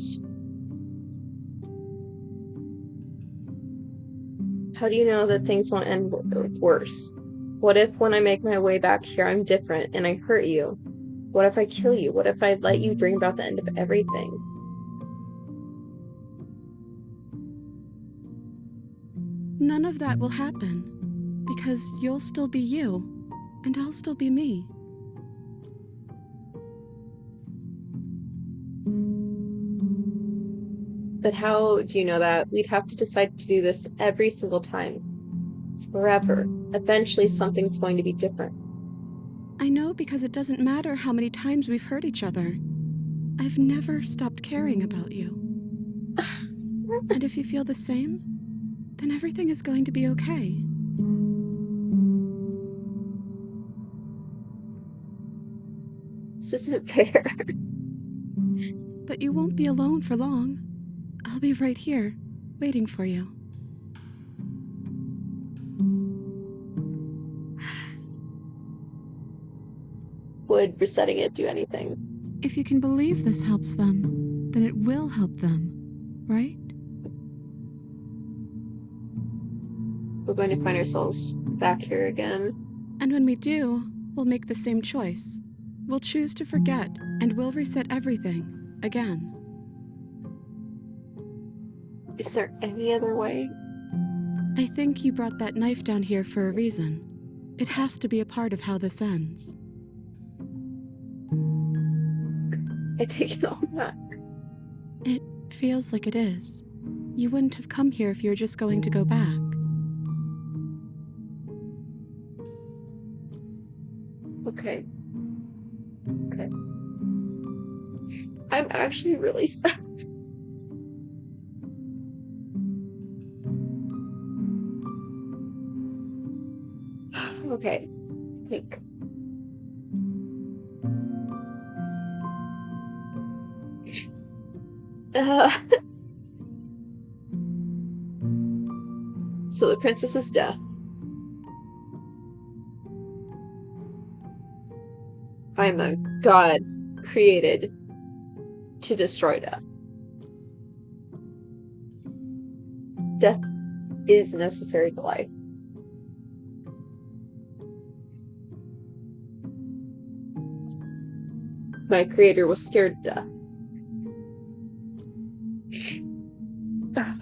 How do you know that things won't end worse? What if when I make my way back here I'm different and I hurt you? What if I kill you? What if I let you dream about the end of everything? None of that will happen, because you'll still be you, and I'll still be me. But how do you know that? We'd have to decide to do this every single time. Forever. Eventually something's going to be different. I know because it doesn't matter how many times we've hurt each other. I've never stopped caring about you. And if you feel the same, then everything is going to be okay. This isn't fair. But you won't be alone for long. I'll be right here, waiting for you. Would resetting it do anything? If you can believe this helps them, then it will help them, right? We're going to find ourselves back here again. And when we do, we'll make the same choice. We'll choose to forget, and we'll reset everything, again. Is there any other way? I think you brought that knife down here for a reason. It has to be a part of how this ends. I take it all back. It feels like it is. You wouldn't have come here if you were just going to go back. Okay. Okay. I'm actually really sad. Okay. Think. So the princess's death. I'm a god created to destroy death. Death is necessary to life. My creator was scared to death.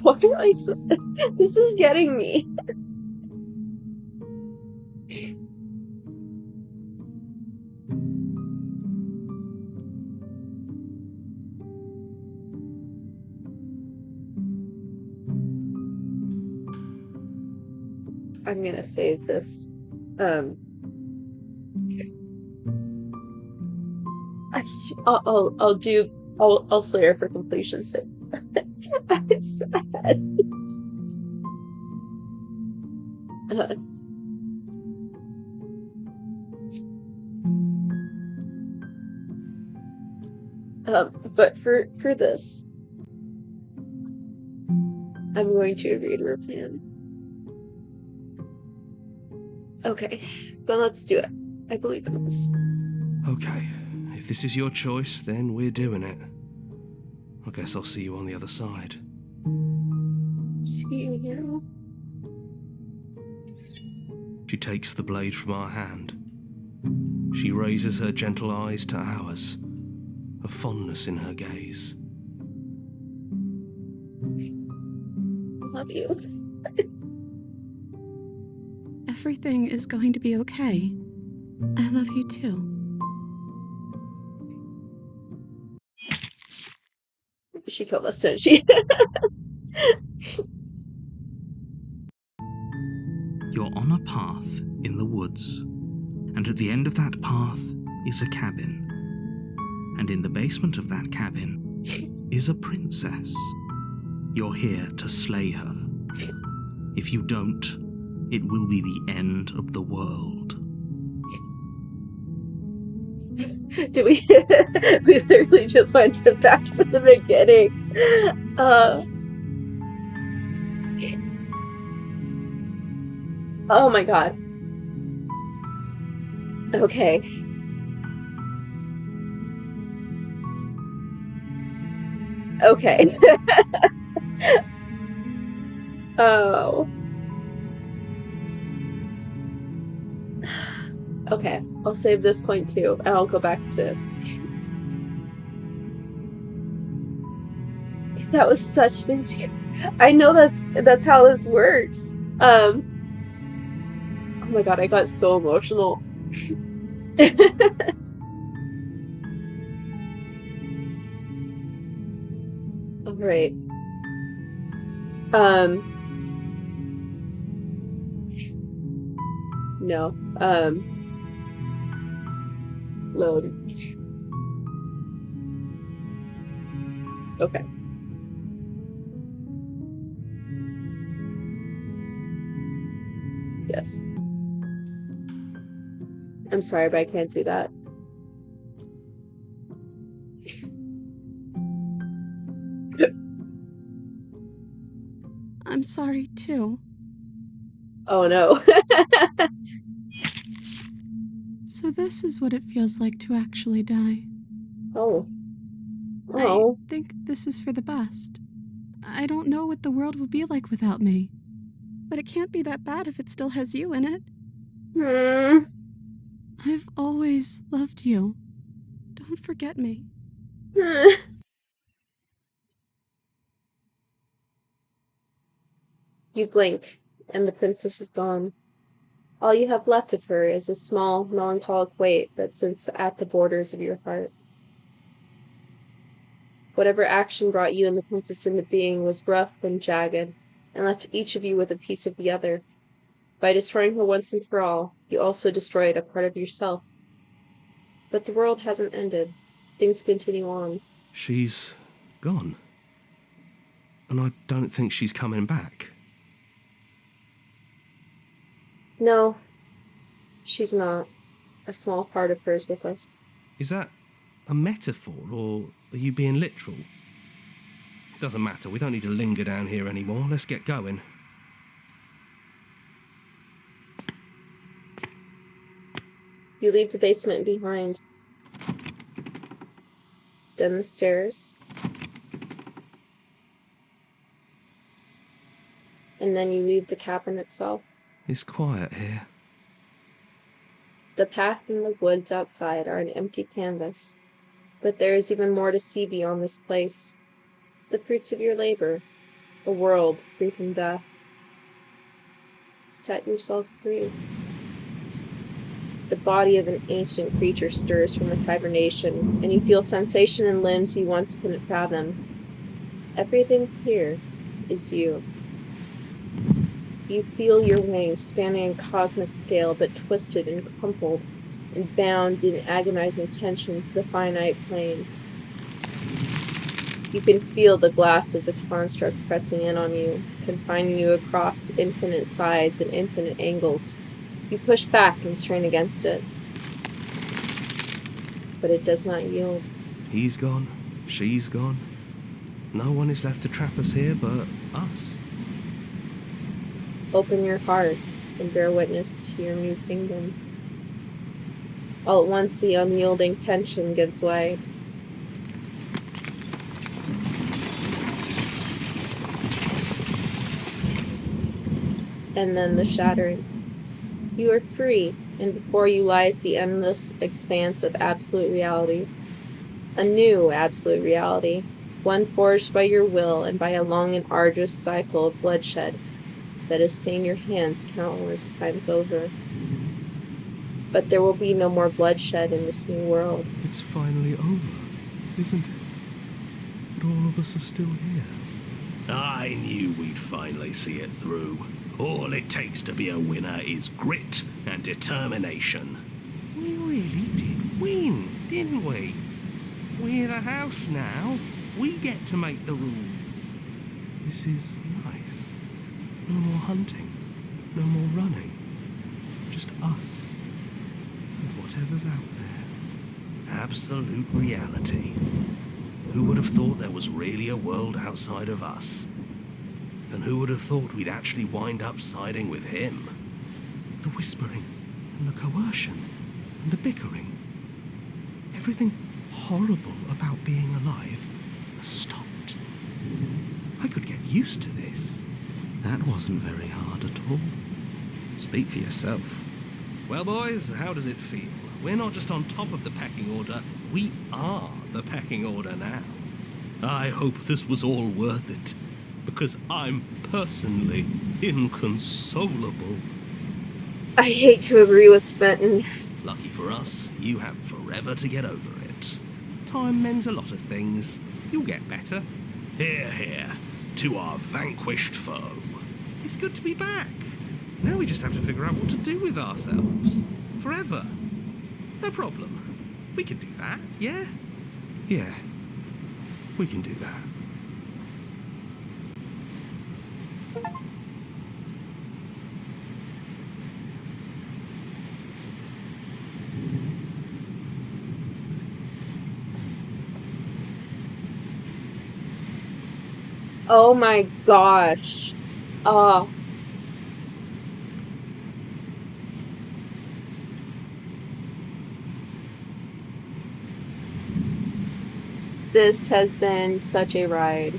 Why am I so... This is getting me. I'm gonna save this. I'll Slayer for completion's sake. I'm sad. But for this, I'm going to agree to her plan. Okay, then let's do it. I believe in this. Okay, if this is your choice, then we're doing it. I guess I'll see you on the other side. See you now. She takes the blade from our hand. She raises her gentle eyes to ours, a fondness in her gaze. I love you. Everything is going to be okay. I love you too. She killed us, didn't she? You're on a path in the woods, and at the end of that path is a cabin. And in the basement of that cabin is a princess. You're here to slay her. If you don't, it will be the end of the world. Did we? We literally just went back to the beginning. Oh my god. Okay. Okay. Oh. Okay, I'll save this point too, and I'll go back to... That was such... I know that's how this works. Oh my god, I got so emotional. Alright. No. Load. Okay. Yes. I'm sorry, but I can't do that. I'm sorry, too. Oh no. So this is what it feels like to actually die. Oh. I Oh. think this is for the best. I don't know what the world will be like without me. But it can't be that bad if it still has you in it. I've always loved you. Don't forget me. You blink, and the princess is gone. All you have left of her is a small, melancholic weight that sits at the borders of your heart. Whatever action brought you and the princess into being was rough and jagged, and left each of you with a piece of the other. By destroying her once and for all, you also destroyed a part of yourself. But the world hasn't ended. Things continue on. She's gone. And I don't think she's coming back. No, she's not. A small part of her is with us. Is that a metaphor, or are you being literal? It doesn't matter, we don't need to linger down here anymore. Let's get going. You leave the basement behind. Then the stairs. And then you leave the cabin itself. It's quiet here. The path and the woods outside are an empty canvas. But there is even more to see beyond this place. The fruits of your labor. A world free from death. Set yourself free. The body of an ancient creature stirs from its hibernation, and you feel sensation in limbs you once couldn't fathom. Everything here is you. You feel your wings spanning a cosmic scale, but twisted and crumpled, and bound in agonizing tension to the finite plane. You can feel the glass of the construct pressing in on you, confining you across infinite sides and infinite angles. You push back and strain against it. But it does not yield. He's gone. She's gone. No one is left to trap us here but us. Open your heart and bear witness to your new kingdom. All at once the unyielding tension gives way. And then the shattering. You are free, and before you lies the endless expanse of absolute reality. A new absolute reality, one forged by your will and by a long and arduous cycle of bloodshed that has stained your hands countless times over. But there will be no more bloodshed in this new world. It's finally over, isn't it? But all of us are still here. I knew we'd finally see it through. All it takes to be a winner is grit and determination. We really did win, didn't we? We're the house now. We get to make the rules. This is nice. No more hunting. No more running. Just us. And whatever's out there. Absolute reality. Who would have thought there was really a world outside of us? And who would have thought we'd actually wind up siding with him? The whispering, and the coercion, and the bickering. Everything horrible about being alive has stopped. I could get used to this. That wasn't very hard at all. Speak for yourself. Well, boys, how does it feel? We're not just on top of the pecking order, we are the pecking order now. I hope this was all worth it. because I'm personally inconsolable. I hate to agree with Smeton. Lucky for us, you have forever to get over it. Time mends a lot of things. You'll get better. Hear, hear, to our vanquished foe. It's good to be back. Now we just have to figure out what to do with ourselves. Forever. No problem. We can do that, yeah? Yeah, we can do that. Oh my gosh. Oh. This has been such a ride.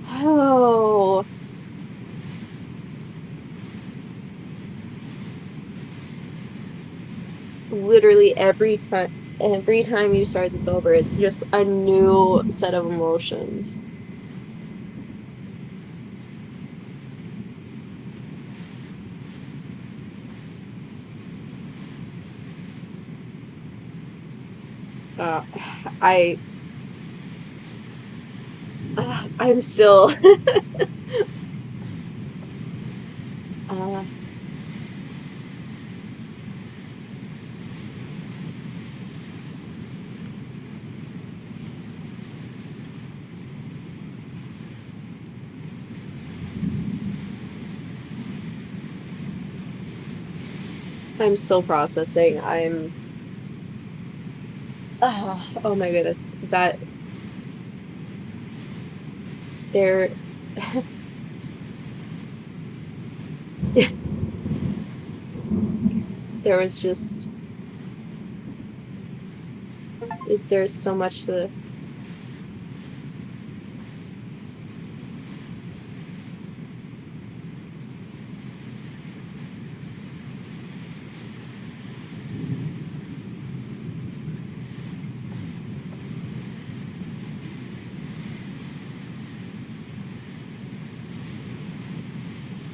Oh. Literally every time you start this over, it's just a new set of emotions. I I'm still uh, I'm still processing. Oh my goodness, that there there was just there's so much to this.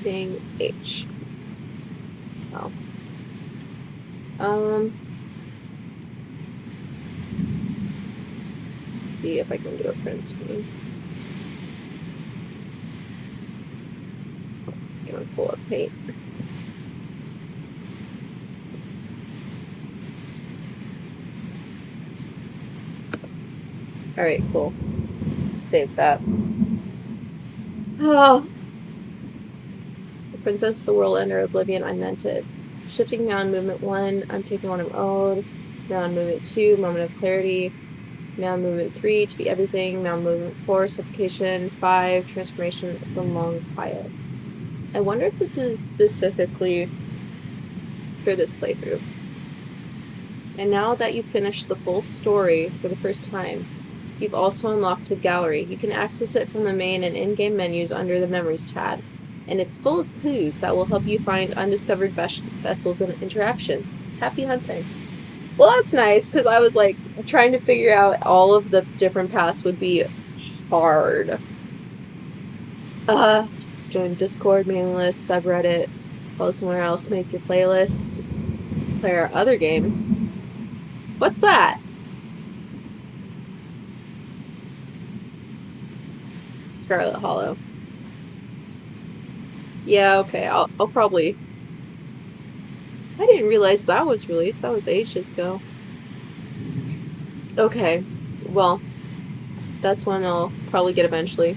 Being H. Oh. Let's see if I can do a print screen. Gonna pull up paint. Alright, cool. Save that. Oh. The Princess, the World Ender, Oblivion, I meant it. Shifting beyond movement 1, I'm taking on an ode. Beyond movement 2, moment of clarity. Beyond movement 3, to be everything. Beyond movement 4, suffocation. 5, transformation, the long quiet. I wonder if this is specifically for this playthrough. And now that you've finished the full story for the first time, you've also unlocked a gallery. You can access it from the main and in-game menus under the Memories tab, and it's full of clues that will help you find undiscovered vessels and interactions. Happy hunting. Well, that's nice, because I was like, trying to figure out all of the different paths would be hard. Join Discord, mailing list, subreddit, follow somewhere else, make your playlist, play our other game. What's that? Scarlet Hollow. Yeah, okay, I'll probably... I didn't realize that was released. That was ages ago. Okay, well, that's one I'll probably get eventually.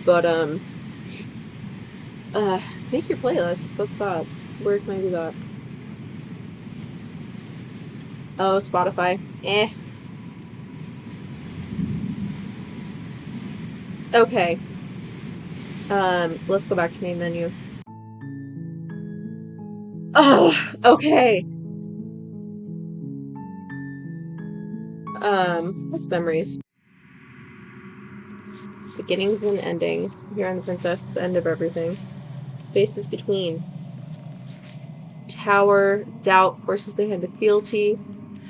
But, make your playlist. What's that? Where can I do that? Oh, Spotify. Eh. Okay. Let's go back to main menu. Oh, okay. What's memories? Beginnings and endings. Here on the Princess, the end of everything. Spaces between. Tower, doubt forces the hand of fealty.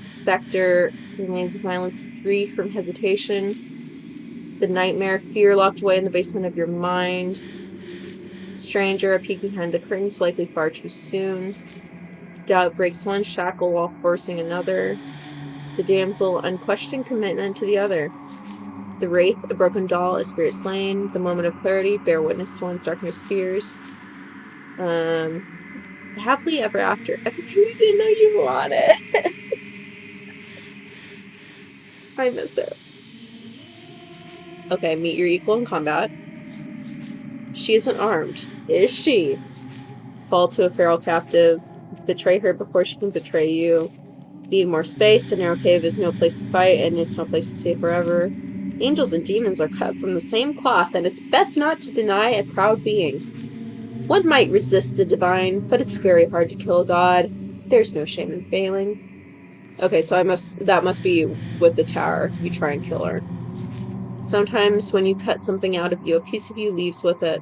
Spectre remains of violence free from hesitation. The nightmare, fear locked away in the basement of your mind. Stranger, a peek behind the curtains, likely far too soon. Doubt breaks one shackle while forcing another. The damsel, unquestioned commitment to the other. The wraith, a broken doll, a spirit slain. The moment of clarity, bear witness to one's darkness fears. Happily ever after. Everything you didn't know you wanted. I miss it. Okay, meet your equal in combat. She isn't armed. Is she? Fall to a feral captive. Betray her before she can betray you. Need more space. A narrow cave is no place to fight, and it's no place to stay forever. Angels and demons are cut from the same cloth, and it's best not to deny a proud being. One might resist the divine, but it's very hard to kill a god. There's no shame in failing. Okay, so that must be with the tower. You try and kill her. Sometimes when you cut something out of you, a piece of you leaves with it.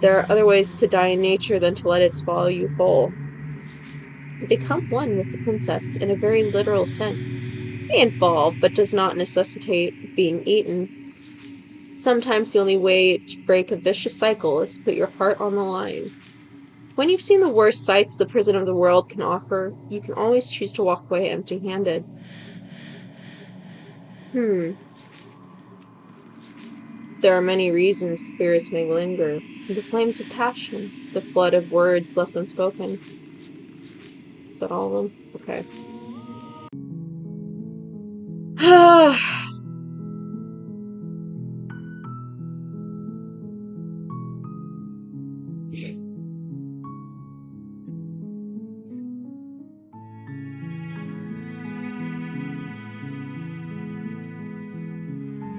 There are other ways to die in nature than to let it swallow you whole. Become one with the princess in a very literal sense. May involve, but does not necessitate, being eaten. Sometimes the only way to break a vicious cycle is to put your heart on the line. When you've seen the worst sights the prison of the world can offer, you can always choose to walk away empty-handed. There are many reasons spirits may linger. The flames of passion, the flood of words left unspoken. Is that all of them? Okay.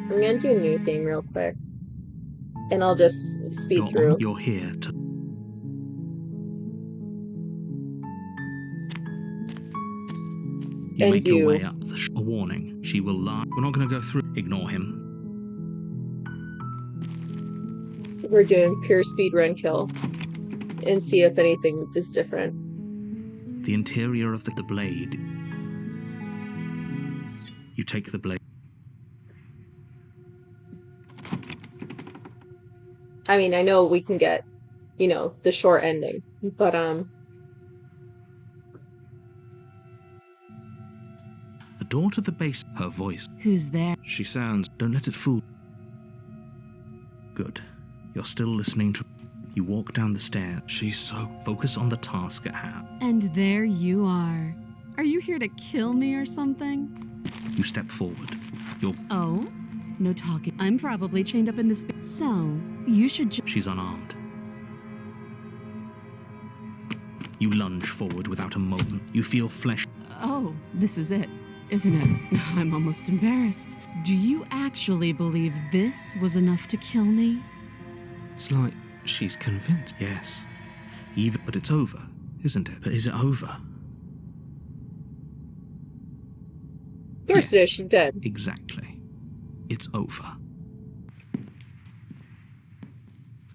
I'm gonna do a new thing real quick. And I'll just speed through. You're here to... You make your way up the... A warning. She will lie. We're not going to go through... Ignore him. We're doing pure speed run kill. And see if anything is different. The interior of the blade. You take the blade. I mean, I know we can get, you know, the short ending, but, The door to the base, her voice. Who's there? She sounds, don't let it fool. Good. You're still listening to... You walk down the stair. She's so... Focus on the task at hand. And there you are. Are you here to kill me or something? You step forward. You're... Oh? No talking. I'm probably chained up in this... So, you should She's unarmed. You lunge forward without a moment. You feel flesh... Oh, this is it, isn't it? I'm almost embarrassed. Do you actually believe this was enough to kill me? It's like she's convinced. Yes. Even... But it's over, isn't it? But is it over? of course it is, she's dead. Exactly. It's over.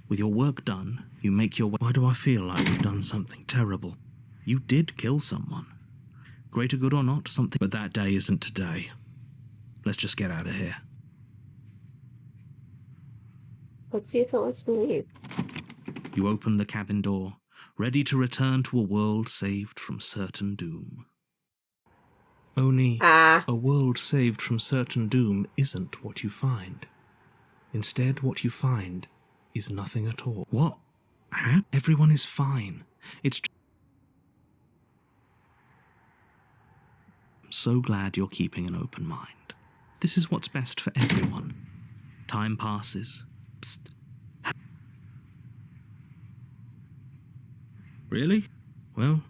With your work done, you make your way... Why do I feel like we've done something terrible? You did kill someone. Greater good or not, something... But that day isn't today. Let's just get out of here. Let's see if it lets me leave. You open the cabin door, ready to return to a world saved from certain doom. Only a world saved from certain doom isn't what you find. Instead, what you find is nothing at all. What? Huh? Everyone is fine. It's... I'm so glad you're keeping an open mind. This is what's best for everyone. Time passes. Psst. Really? Well...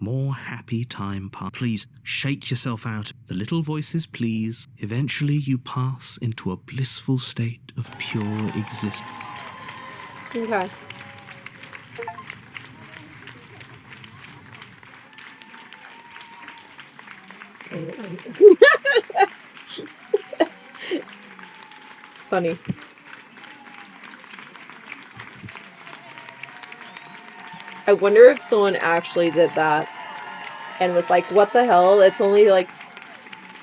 More happy time pass. Please, shake yourself out. The little voices, please. Eventually you pass into a blissful state of pure existence. Okay. Funny. I wonder if someone actually did that and was like, what the hell? It's only like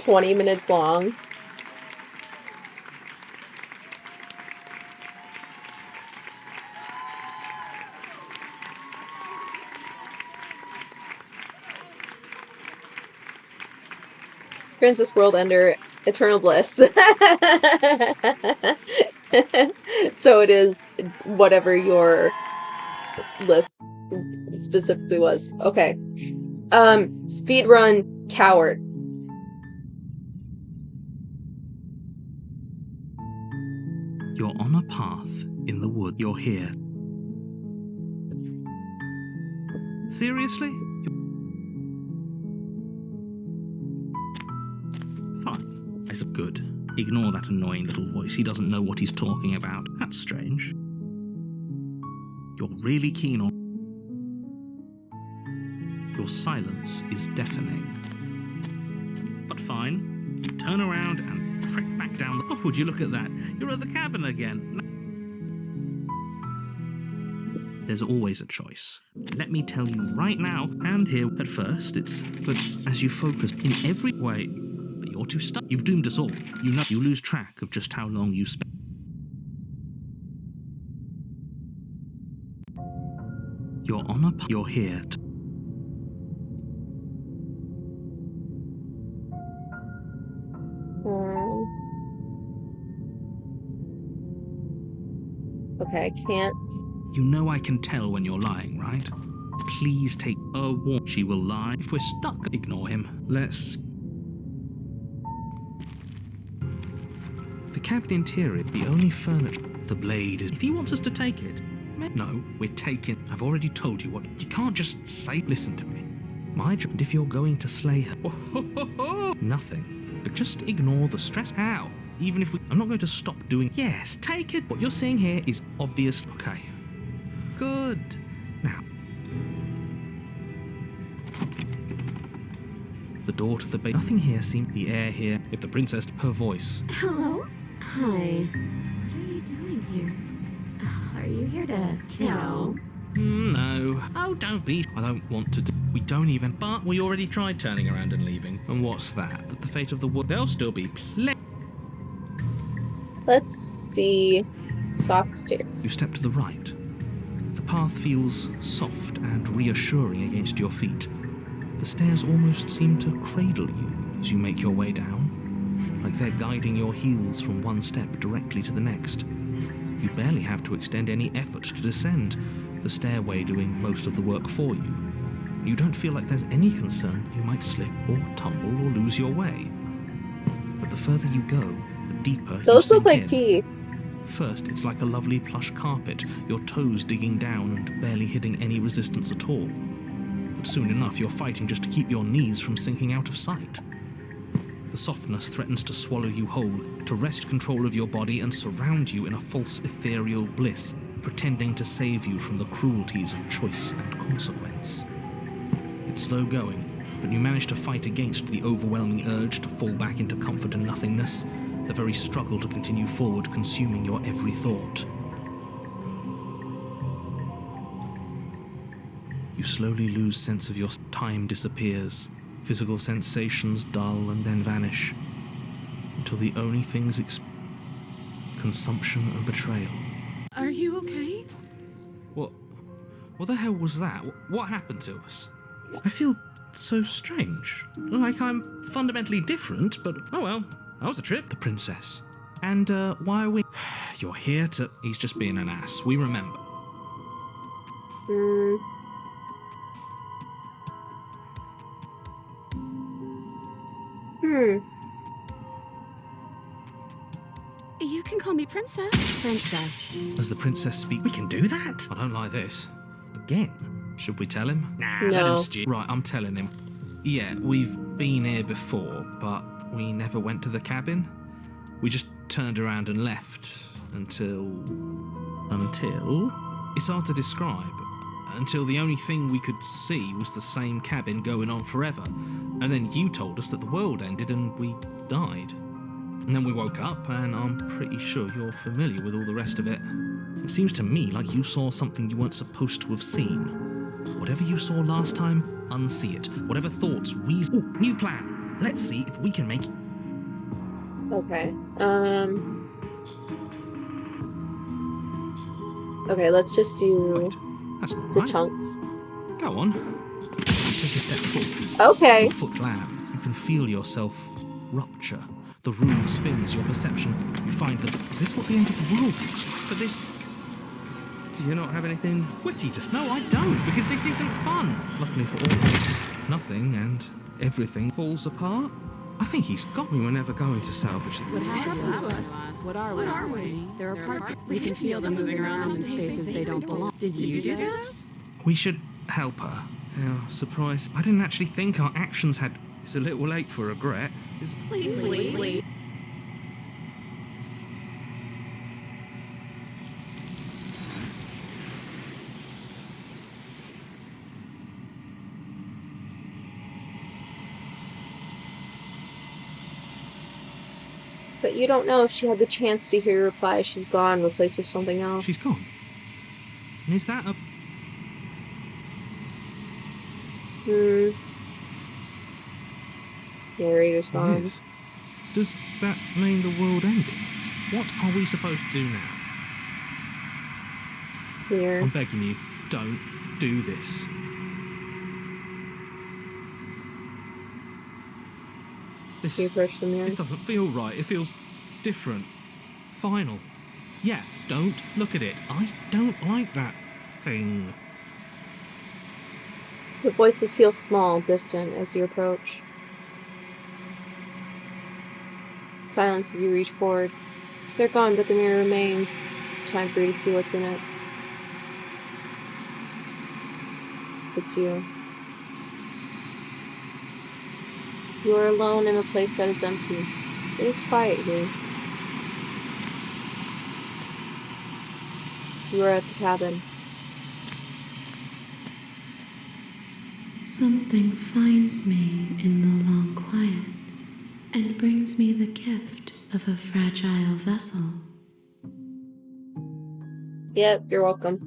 20 minutes long. Princess World Ender, Eternal Bliss. So it is whatever your list specifically was. Okay. Speedrun Coward. You're on a path in the wood. You're here. Seriously? Fine. It's good. Ignore that annoying little voice. He doesn't know what he's talking about. That's strange. You're really keen on... Your silence is deafening. But fine. You turn around and trek back down the... Oh, would you look at that? You're at the cabin again. There's always a choice. Let me tell you right now and here. At first, it's... But as you focus in every way... You're too stuck. You've doomed us all. You know, you lose track of just how long you spend. You're on a... You're here. Okay, I can't. You know I can tell when you're lying, right? Please take a warning. She will lie. If we're stuck, ignore him. Let's... The cabin interior, the only furniture, the blade is... If he wants us to take it... No, we're taking... I've already told you what... You can't just say... Listen to me. My job... And if you're going to slay her... Nothing. But just ignore the stress. How? Even if we... I'm not going to stop doing... Yes, take it. What you're saying here is obvious. Okay. Good. Now... The door to the base... Nothing here seems... The air here... If the princess... Her voice... Hello? Hi. What are you doing here? Are you here to kill? No. Oh, don't be... I don't want to do... We don't even... But we already tried turning around and leaving. And what's that? That the fate of the wood... There'll still be plenty... Let's see. Soft stairs. You step to the right. The path feels soft and reassuring against your feet. The stairs almost seem to cradle you as you make your way down, like they're guiding your heels from one step directly to the next. You barely have to extend any effort to descend, the stairway doing most of the work for you. You don't feel like there's any concern you might slip or tumble or lose your way. But the further you go, the deeper Those you look sink like in. tea. First, it's like a lovely plush carpet, your toes digging down and barely hitting any resistance at all. But soon enough, you're fighting just to keep your knees from sinking out of sight. The softness threatens to swallow you whole, to wrest control of your body and surround you in a false ethereal bliss, pretending to save you from the cruelties of choice and consequence. It's slow going, but you manage to fight against the overwhelming urge to fall back into comfort and nothingness, the very struggle to continue forward consuming your every thought. You slowly lose sense of your time disappears, physical sensations dull and then vanish, until the only things consumption and betrayal. Are you okay? What the hell was that? What happened to us? I feel so strange. Like I'm fundamentally different, but oh well. That was a trip, the princess. And, why are we... You're here to... He's just being an ass. We remember. You can call me Princess. Princess. As the princess speaks... We can do that? I don't like this. Again? Should we tell him? Nah, No. let him stew. Right, I'm telling him. Yeah, we've been here before, but we never went to the cabin. We just turned around and left until... It's hard to describe. Until the only thing we could see was the same cabin going on forever. And then you told us that the world ended and we died. And then we woke up and I'm pretty sure you're familiar with all the rest of it. It seems to me like you saw something you weren't supposed to have seen. Whatever you saw last time, unsee it. Whatever thoughts, Ooh, new plan. Let's see if we can make it. Okay. Okay, let's just do Wait, that's not the right. chunks. Go on. Take a step forward. Okay. Your foot land. You can feel yourself rupture. The room spins your perception. You find that, is this what the end of the world looks like? But this... Do you not have anything witty to... No, I don't, because this isn't fun. Luckily for all of us, nothing and everything falls apart? I think he's got We were never going to salvage them. What happened to us? What are we? There are parts we can feel them moving around in spaces they don't belong. Did you do this? We should help her. How surprised. I didn't actually think our actions had... It's a little late for regret. Please. But you don't know if she had the chance to hear your reply. She's gone, replaced with something else. She's gone. And is that a... Narrator's gone. It is. Does that mean the world ended? What are we supposed to do now? Here. I'm begging you, don't do this. You approach the mirror. This doesn't feel right. It feels different. Final. Yeah, don't look at it. I don't like that thing. The voices feel small, distant as you approach. Silence as you reach forward. They're gone, but the mirror remains. It's time for you to see what's in it. It's you. You are alone in a place that is empty. It is quiet here. You are at the cabin. Something finds me in the long quiet and brings me the gift of a fragile vessel. Yep, you're welcome.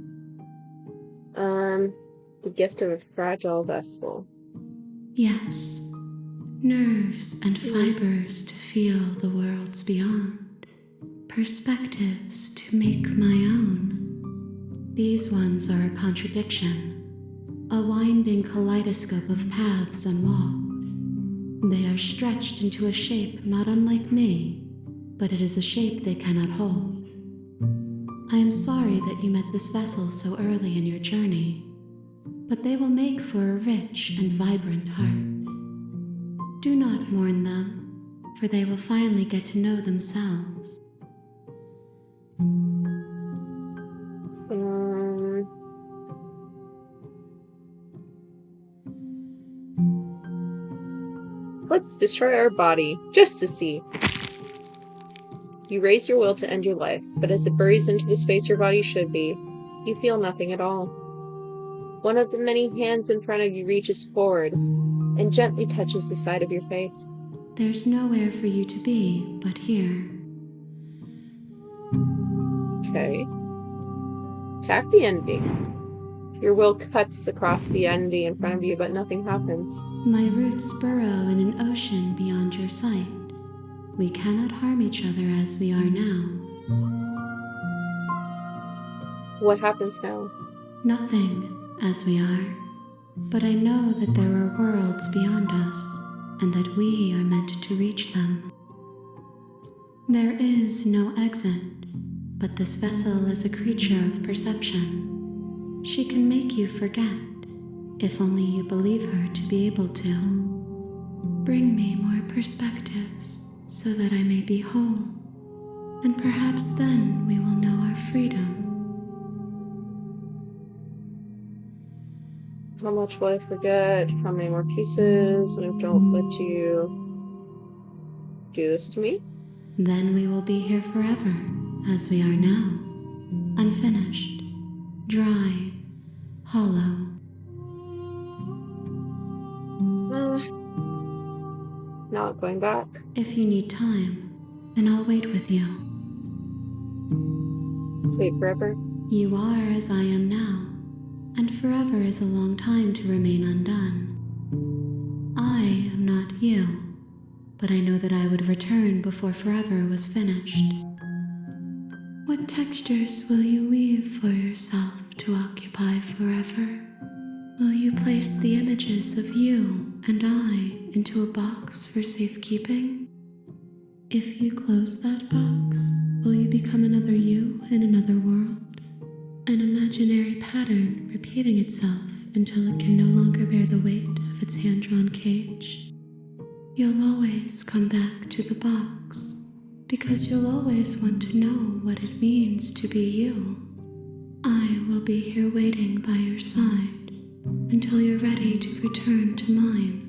The gift of a fragile vessel. Yes, nerves and fibers to feel the worlds beyond, perspectives to make my own. These ones are a contradiction, a winding kaleidoscope of paths unwalked. They are stretched into a shape not unlike me, but it is a shape they cannot hold. I am sorry that you met this vessel so early in your journey, but they will make for a rich and vibrant heart. Do not mourn them, for they will finally get to know themselves. Let's destroy our body, just to see. You raise your will to end your life, but as it buries into the space your body should be, you feel nothing at all. One of the many hands in front of you reaches forward and gently touches the side of your face. There's nowhere for you to be but here. Okay. Attack the enemy. Your will cuts across the enemy in front of you, but nothing happens. My roots burrow in an ocean beyond your sight. We cannot harm each other as we are now. What happens now? Nothing, as we are. But I know that there are worlds beyond us, and that we are meant to reach them. There is no exit, but this vessel is a creature of perception. She can make you forget, if only you believe her to be able to. Bring me more perspectives, so that I may be whole, and perhaps then we will know our freedom. How much will I forget? How many more pieces? And don't let you do this to me? Then we will be here forever, as we are now, unfinished, dry, hollow. Not going back. If you need time, then I'll wait with you. Wait forever? You are as I am now, and forever is a long time to remain undone. I am not you, but I know that I would return before forever was finished. What textures will you weave for yourself to occupy forever? Will you place the images of you and I into a box for safekeeping? If you close that box, will you become another you in another world? An imaginary pattern repeating itself until it can no longer bear the weight of its hand-drawn cage. You'll always come back to the box, because you'll always want to know what it means to be you. I will be here waiting by your side until you're ready to return to mine.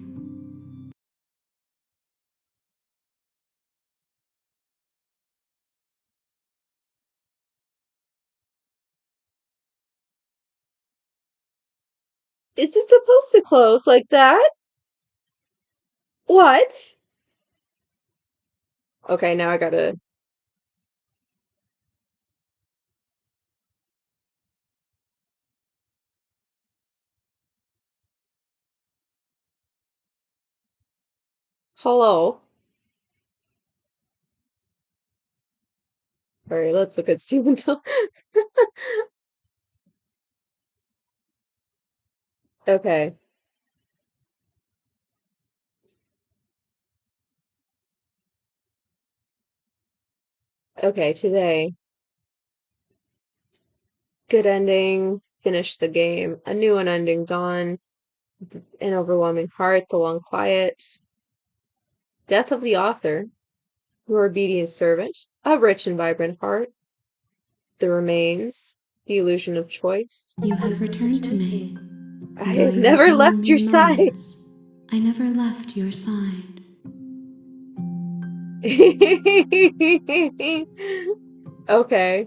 Is it supposed to close like that? What? Okay, now I gotta... Hello? Alright, let's look at Stephen until... Okay. Okay, today. Good ending. Finished the game. A new one ending. Dawn. An overwhelming heart. The long quiet. Death of the author. Your obedient servant. A rich and vibrant heart. The remains. The illusion of choice. You have returned to me. I Though have you never recall left your me side. moments, I never left your side. Okay.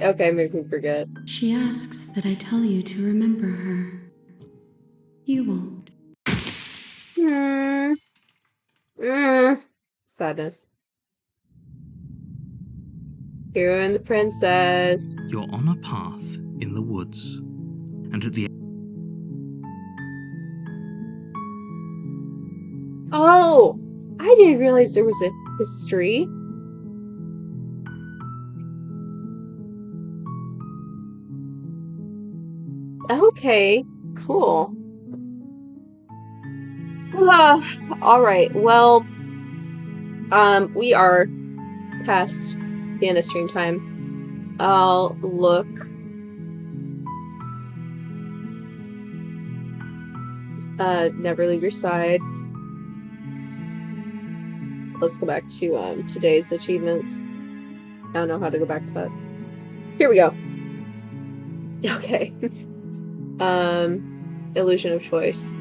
Okay, make me forget. She asks that I tell you to remember her. You won't. Sadness. Hero and the princess. You're on a path in the woods, and at the Oh! I didn't realize there was a history. Okay, cool. Alright, well, we are past the end of stream time. I'll look. Never leave your side. Let's go back to today's achievements. I don't know how to go back to that. Here we go. Okay. Illusion of choice.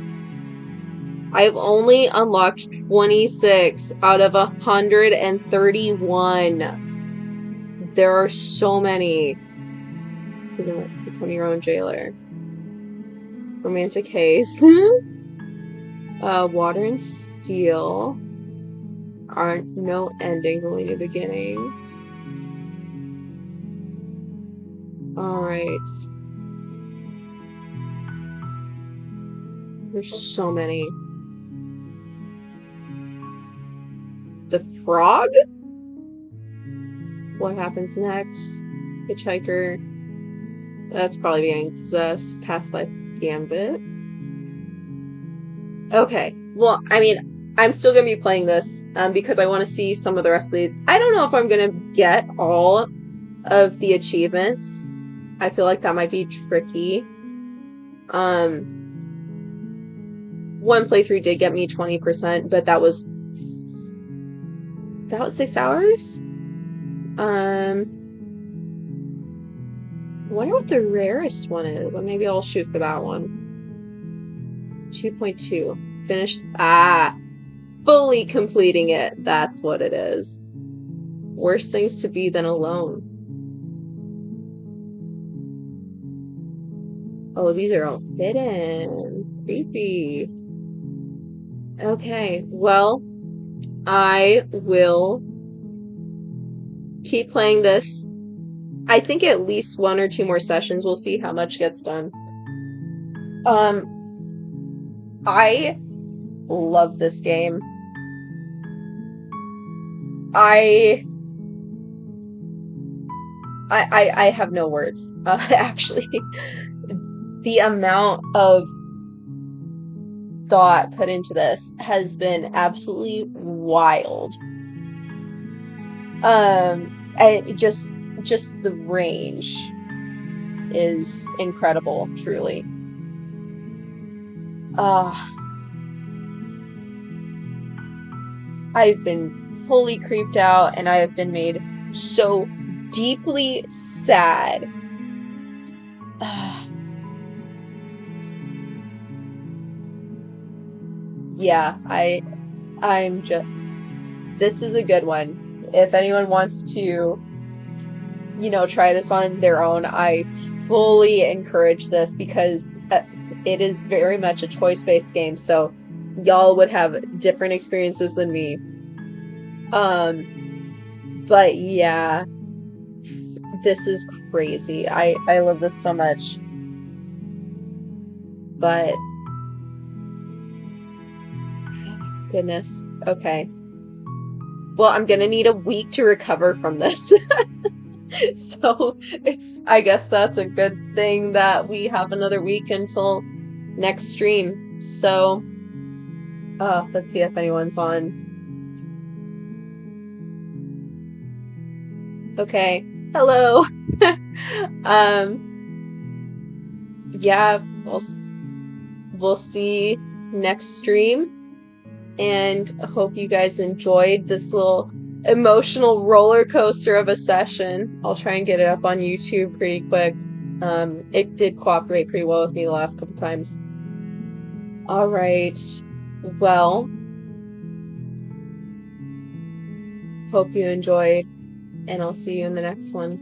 I've only unlocked 26 out of 131. There are so many. Become your own jailer. Romantic haze. Water and steel. Aren't no endings, only new beginnings. Alright. There's so many. The frog? What happens next? Hitchhiker. That's probably being possessed. Past life gambit. Okay. Well, I mean, I'm still gonna be playing this because I want to see some of the rest of these. I don't know if I'm gonna get all of the achievements. I feel like that might be tricky. One playthrough did get me 20%, but that was 6 hours. I wonder what the rarest one is. Or maybe I'll shoot for that one. 2.2. Finished. Fully completing it. That's what it is. Worse things to be than alone. Oh, these are all hidden. Creepy. Okay, well, I will keep playing this. I think at least 1 or 2 more sessions. We'll see how much gets done. I love this game. I have no words. Actually, the amount of thought put into this has been absolutely wild. Just the range is incredible, truly. I've been fully creeped out, and I have been made so deeply sad. Yeah, I'm just... This is a good one. If anyone wants to, try this on their own, I fully encourage this, because it is very much a choice-based game, so y'all would have different experiences than me. But yeah, this is crazy. I love this so much. But goodness. Okay. Well, I'm gonna need a week to recover from this. So I guess that's a good thing that we have another week until next stream. So let's see if anyone's on. Okay. Hello. Yeah, we'll see next stream, and I hope you guys enjoyed this little emotional roller coaster of a session. I'll try and get it up on YouTube pretty quick. It did cooperate pretty well with me the last couple times. All right. Well, hope you enjoyed, and I'll see you in the next one.